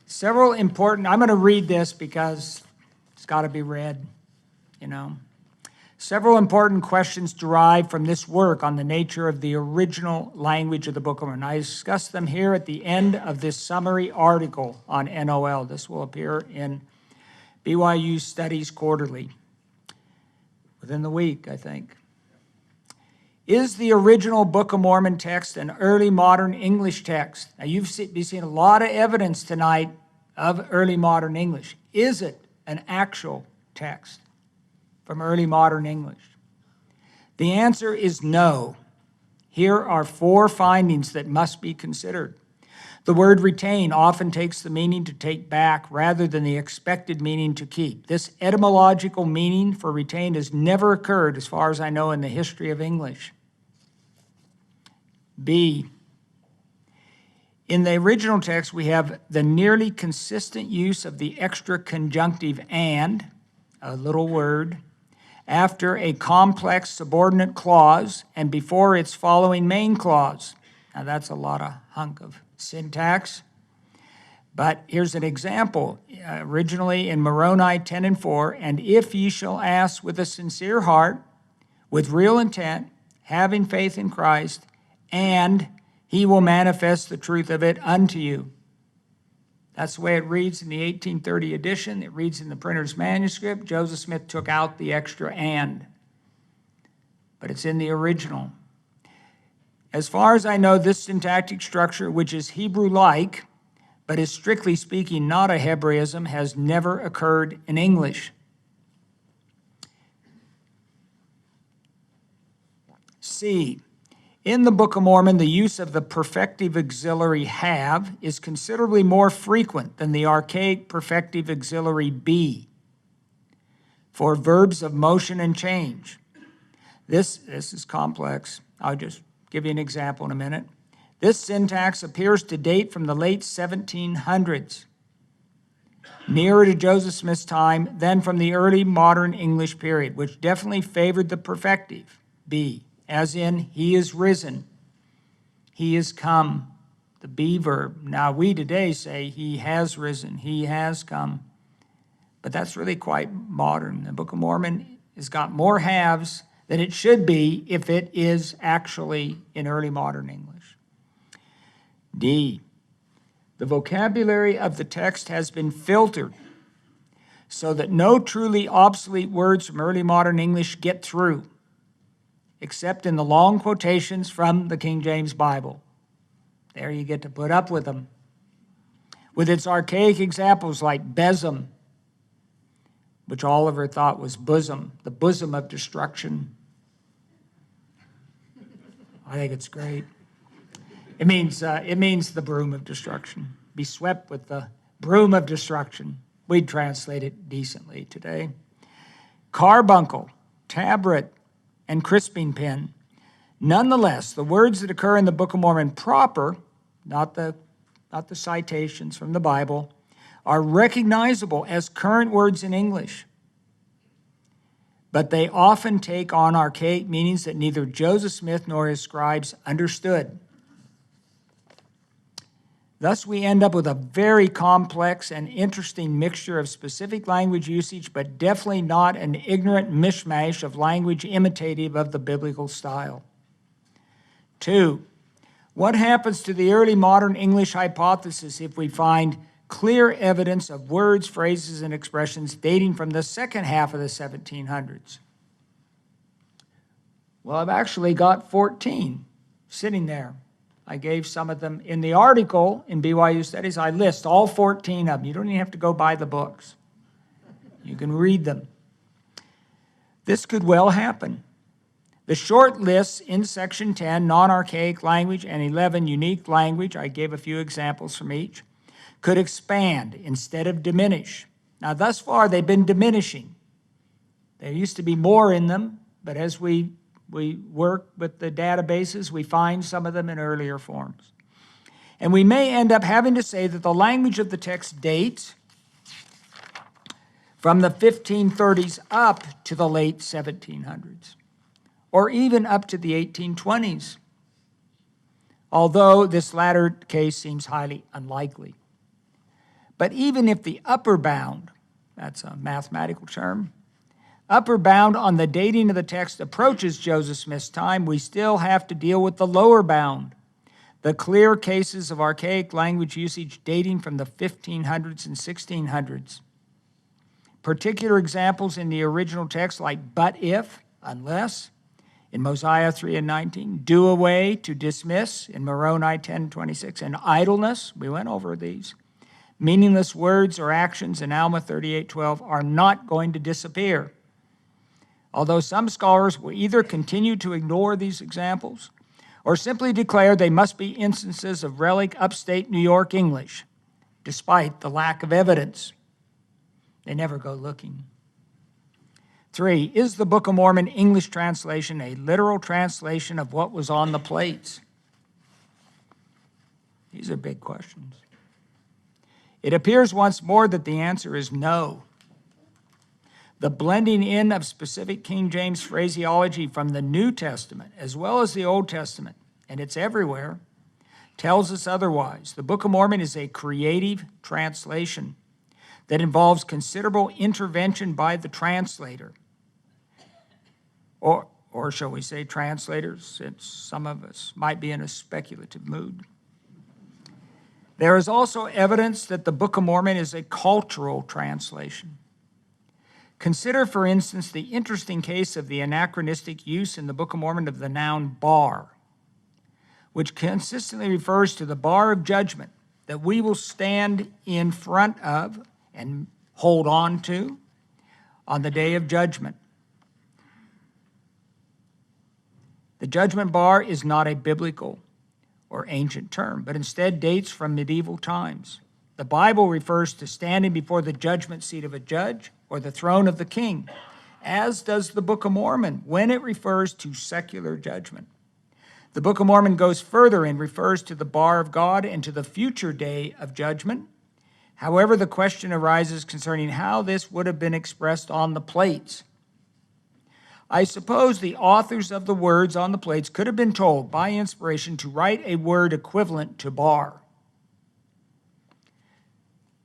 several important, I'm going to read this because it's got to be read, you know. Several important questions derive from this work on the nature of the original language of the Book of Mormon. I discuss them here at the end of this summary article on NOL. This will appear in BYU Studies Quarterly within the week, I think. Is the original Book of Mormon text an early modern English text? Now, you've seen a lot of evidence tonight of early modern English. Is it an actual text from early modern English? The answer is no. Here are 4 findings that must be considered. The word retain often takes the meaning to take back rather than the expected meaning to keep. This etymological meaning for retain has never occurred, as far as I know, in the history of English. B, in the original text, we have the nearly consistent use of the extra conjunctive and, a little word, after a complex subordinate clause and before its following main clause. Now that's a lot of hunk of syntax. But here's an example. Originally in Moroni 10 and 4, and if ye shall ask with a sincere heart, with real intent, having faith in Christ, and he will manifest the truth of it unto you. That's the way it reads in the 1830 edition. It reads in the printer's manuscript. Joseph Smith took out the extra and, but it's in the original. As far as I know, this syntactic structure, which is Hebrew-like, but is strictly speaking not a Hebraism, has never occurred in English. C, in the Book of Mormon, the use of the perfective auxiliary have is considerably more frequent than the archaic perfective auxiliary be for verbs of motion and change. This is complex. I'll just give you an example in a minute. This syntax appears to date from the late 1700s, nearer to Joseph Smith's time than from the early modern English period, which definitely favored the perfective, be, as in, he is risen, he is come, the be verb. Now, we today say he has risen, he has come, but that's really quite modern. The Book of Mormon has got more haves than it should be if it is actually in early modern English. D, the vocabulary of the text has been filtered so that no truly obsolete words from early modern English get through, except in the long quotations from the King James Bible. There you get to put up with them. With its archaic examples like besom, which Oliver thought was bosom, the bosom of destruction. I think it's great. It means the broom of destruction. Be swept with the broom of destruction. We'd translate it decently today. Carbuncle, tabret, and crisping pin. Nonetheless, the words that occur in the Book of Mormon proper, not the citations from the Bible, are recognizable as current words in English. But they often take on archaic meanings that neither Joseph Smith nor his scribes understood. Thus, we end up with a very complex and interesting mixture of specific language usage, but definitely not an ignorant mishmash of language imitative of the biblical style. 2, what happens to the early modern English hypothesis if we find clear evidence of words, phrases, and expressions dating from the second half of the 1700s? Well, I've actually got 14 sitting there. I gave some of them in the article in BYU Studies. I list all 14 of them. You don't even have to go buy the books. You can read them. This could well happen. The short lists in Section 10, non-archaic language, and 11, unique language, I gave a few examples from each, could expand instead of diminish. Now, thus far, they've been diminishing. There used to be more in them, but as we work with the databases, we find some of them in earlier forms. And we may end up having to say that the language of the text dates from the 1530s up to the late 1700s, or even up to the 1820s, although this latter case seems highly unlikely. But even if the upper bound, that's a mathematical term, upper bound on the dating of the text approaches Joseph Smith's time, we still have to deal with the lower bound, the clear cases of archaic language usage dating from the 1500s and 1600s. Particular examples in the original text like but if, unless, in Mosiah 3 and 19, do away, to dismiss, in Moroni 10:26, and idleness, we went over these. Meaningless words or actions in Alma 38:12 are not going to disappear. Although some scholars will either continue to ignore these examples or simply declare they must be instances of relic upstate New York English, despite the lack of evidence. They never go looking. 3, is the Book of Mormon English translation a literal translation of what was on the plates? These are big questions. It appears once more that the answer is no. The blending in of specific King James phraseology from the New Testament as well as the Old Testament, and it's everywhere, tells us otherwise. The Book of Mormon is a creative translation that involves considerable intervention by the translator, or shall we say translators, since some of us might be in a speculative mood. There is also evidence that the Book of Mormon is a cultural translation. Consider, for instance, the interesting case of the anachronistic use in the Book of Mormon of the noun bar, which consistently refers to the bar of judgment that we will stand in front of and hold on to on the day of judgment. The judgment bar is not a biblical or ancient term, but instead dates from medieval times. The Bible refers to standing before the judgment seat of a judge or the throne of the king, as does the Book of Mormon when it refers to secular judgment. The Book of Mormon goes further and refers to the bar of God and to the future day of judgment. However, the question arises concerning how this would have been expressed on the plates. I suppose the authors of the words on the plates could have been told by inspiration to write a word equivalent to bar,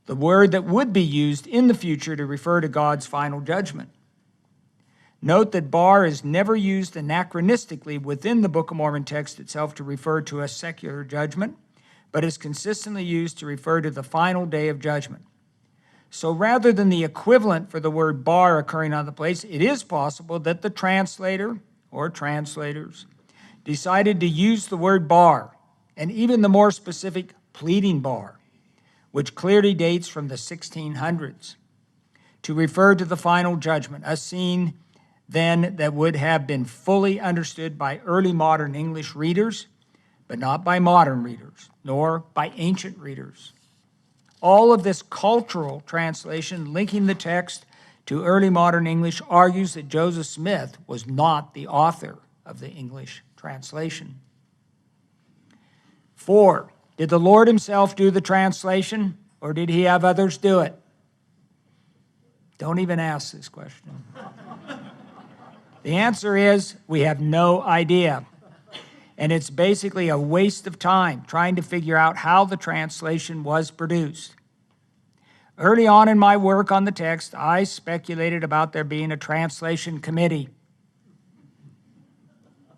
the word that would be used in the future to refer to God's final judgment. Note that bar is never used anachronistically within the Book of Mormon text itself to refer to a secular judgment, but is consistently used to refer to the final day of judgment. So rather than the equivalent for the word bar occurring on the plates, it is possible that the translator or translators decided to use the word bar, and even the more specific pleading bar, which clearly dates from the 1600s, to refer to the final judgment, a scene then that would have been fully understood by early modern English readers, but not by modern readers, nor by ancient readers. All of this cultural translation linking the text to early modern English argues that Joseph Smith was not the author of the English translation. 4, did the Lord himself do the translation, or did he have others do it? Don't even ask this question. The answer is we have no idea. And it's basically a waste of time trying to figure out how the translation was produced. Early on in my work on the text, I speculated about there being a translation committee.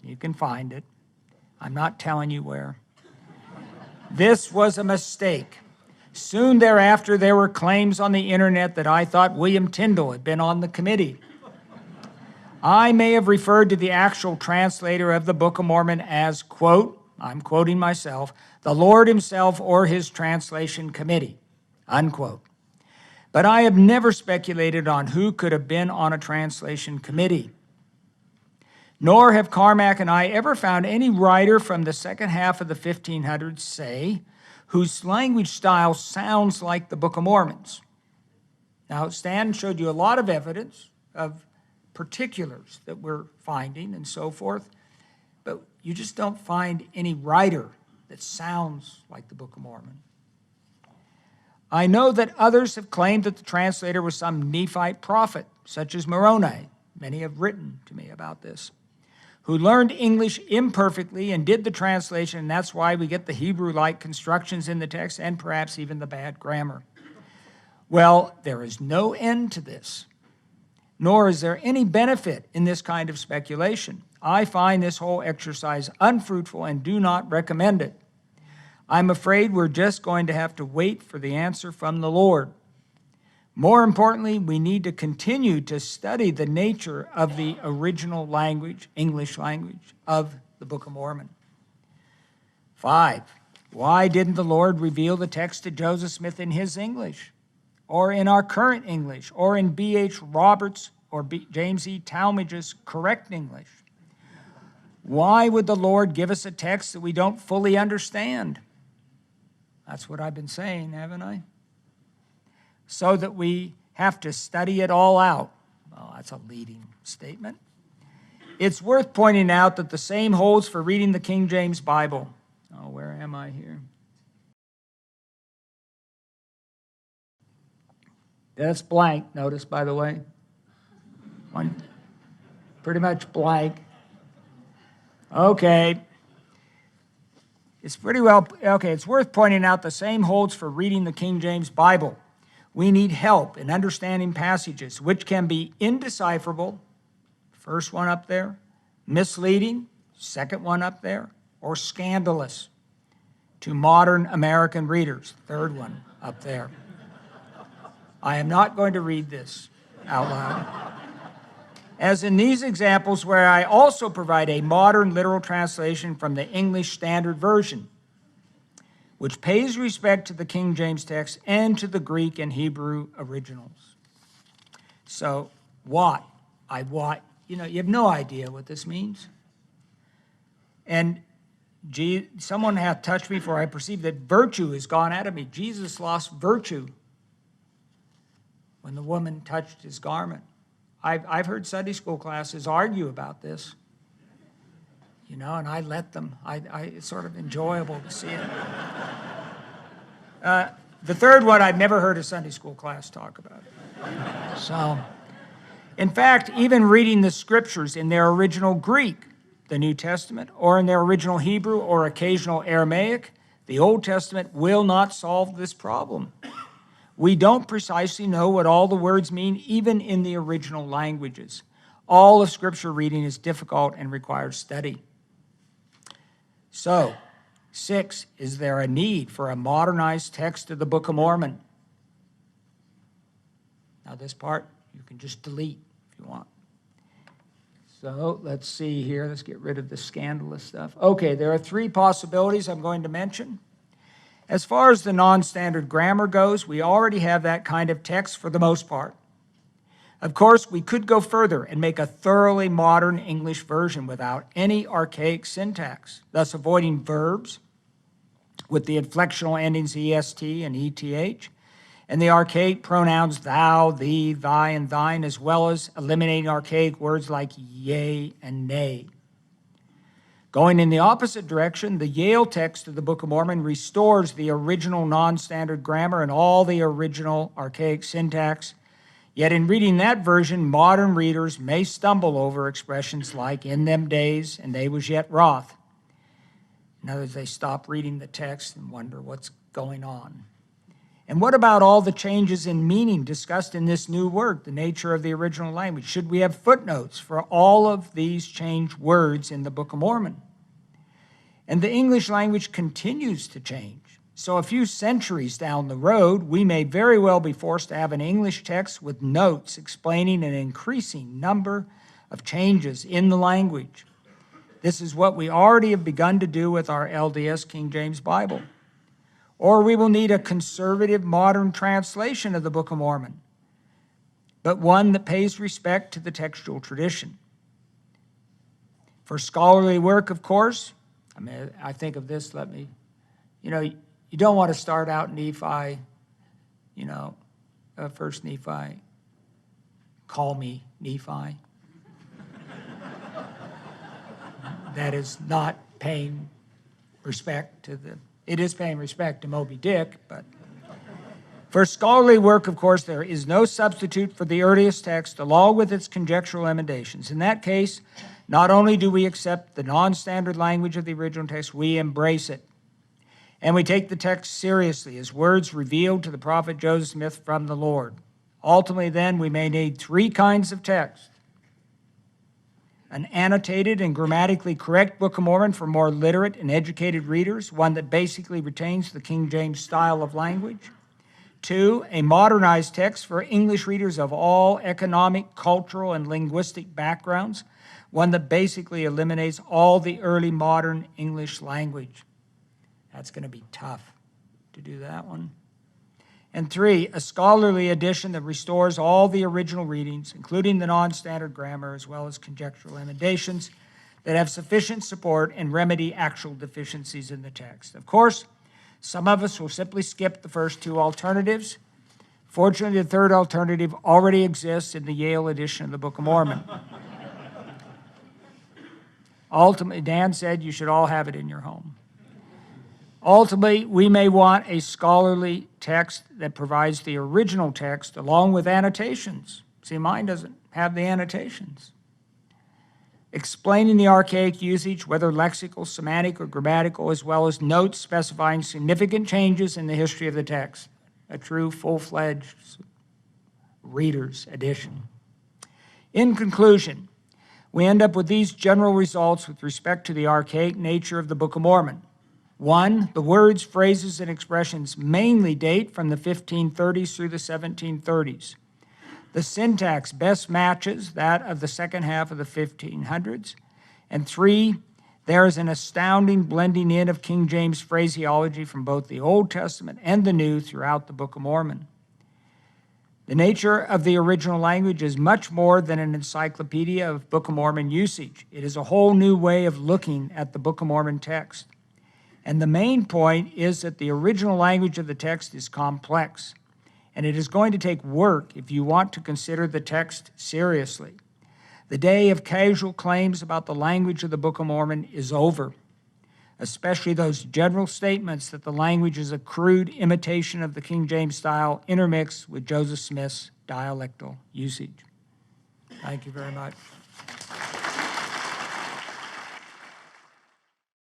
You can find it. I'm not telling you where. This was a mistake. Soon thereafter, there were claims on the internet that I thought William Tyndale had been on the committee. I may have referred to the actual translator of the Book of Mormon as, quote, I'm quoting myself, the Lord himself or his translation committee, unquote. But I have never speculated on who could have been on a translation committee. Nor have Carmack and I ever found any writer from the second half of the 1500s, say, whose language style sounds like the Book of Mormon's. Now, Stan showed you a lot of evidence of particulars that we're finding and so forth, but you just don't find any writer that sounds like the Book of Mormon. I know that others have claimed that the translator was some Nephite prophet, such as Moroni. Many have written to me about this, who learned English imperfectly and did the translation, and that's why we get the Hebrew-like constructions in the text and perhaps even the bad grammar. Well, there is no end to this, nor is there any benefit in this kind of speculation. I find this whole exercise unfruitful and do not recommend it. I'm afraid we're just going to have to wait for the answer from the Lord. More importantly, we need to continue to study the nature of the original language, English language, of the Book of Mormon. 5, why didn't the Lord reveal the text to Joseph Smith in his English, or in our current English, or in B.H. Roberts or James E. Talmage's correct English? Why would the Lord give us a text that we don't fully understand? That's what I've been saying, haven't I? So that we have to study it all out. Well, that's a leading statement. It's worth pointing out that the same holds for reading the King James Bible. Oh, where am I here? That's blank, notice, by the way. One, pretty much blank. Okay. It's worth pointing out the same holds for reading the King James Bible. We need help in understanding passages which can be indecipherable, first one up there, misleading, second one up there, or scandalous to modern American readers, third one up there. I am not going to read this out loud. As in these examples where I also provide a modern literal translation from the English Standard Version, which pays respect to the King James text and to the Greek and Hebrew originals. So, what? You have no idea what this means. And someone hath touched me, for I perceive that virtue is gone out of me. Jesus lost virtue when the woman touched his garment. I've heard Sunday school classes argue about this. and I let them. It's sort of enjoyable to see it. The third one, I've never heard a Sunday school class talk about. So, in fact, even reading the scriptures in their original Greek, the New Testament, or in their original Hebrew or occasional Aramaic, the Old Testament will not solve this problem. We don't precisely know what all the words mean, even in the original languages. All of Scripture reading is difficult and requires study. So, 6, is there a need for a modernized text of the Book of Mormon? Now this part, you can just delete if you want. So let's see here. Let's get rid of the scandalous stuff. Okay, there are 3 possibilities I'm going to mention. As far as the non-standard grammar goes, we already have that kind of text for the most part. Of course, we could go further and make a thoroughly modern English version without any archaic syntax, thus avoiding verbs with the inflectional endings est and eth, and the archaic pronouns thou, thee, thy, and thine, as well as eliminating archaic words like yea and nay. Going in the opposite direction, the Yale text of the Book of Mormon restores the original non-standard grammar and all the original archaic syntax. Yet in reading that version, modern readers may stumble over expressions like in them days and they was yet wroth. In other words, they stop reading the text and wonder what's going on. And what about all the changes in meaning discussed in this new work, the nature of the original language? Should we have footnotes for all of these changed words in the Book of Mormon? And the English language continues to change. So a few centuries down the road, we may very well be forced to have an English text with notes explaining an increasing number of changes in the language. This is what we already have begun to do with our LDS King James Bible. Or we will need a conservative modern translation of the Book of Mormon, but one that pays respect to the textual tradition. For scholarly work, of course, I think of this, you don't want to start out Nephi, first Nephi, call me Nephi. That is not paying respect to it is paying respect to Moby Dick, but for scholarly work, of course, there is no substitute for the earliest text along with its conjectural emendations. In that case, not only do we accept the non-standard language of the original text, we embrace it. And we take the text seriously as words revealed to the prophet Joseph Smith from the Lord. Ultimately, then, we may need 3 kinds of text. An annotated and grammatically correct Book of Mormon for more literate and educated readers, one that basically retains the King James style of language. 2, a modernized text for English readers of all economic, cultural, and linguistic backgrounds, one that basically eliminates all the early modern English language. That's going to be tough to do that one. And 3, a scholarly edition that restores all the original readings, including the non-standard grammar, as well as conjectural emendations that have sufficient support and remedy actual deficiencies in the text. Of course, some of us will simply skip the first 2 alternatives. Fortunately, the third alternative already exists in the Yale edition of the Book of Mormon. Ultimately, Dan said you should all have it in your home. Ultimately, we may want a scholarly text that provides the original text along with annotations. See, mine doesn't have the annotations. Explaining the archaic usage, whether lexical, semantic, or grammatical, as well as notes specifying significant changes in the history of the text. A true, full-fledged reader's edition. In conclusion, we end up with these general results with respect to the archaic nature of the Book of Mormon. 1, the words, phrases, and expressions mainly date from the 1530s through the 1730s. The syntax best matches that of the second half of the 1500s. And 3, there is an astounding blending in of King James phraseology from both the Old Testament and the New throughout the Book of Mormon. The nature of the original language is much more than an encyclopedia of Book of Mormon usage. It is a whole new way of looking at the Book of Mormon text. And the main point is that the original language of the text is complex, and it is going to take work if you want to consider the text seriously. The day of casual claims about the language of the Book of Mormon is over, especially those general statements that the language is a crude imitation of the King James style intermixed with Joseph Smith's dialectal usage. Thank you very much.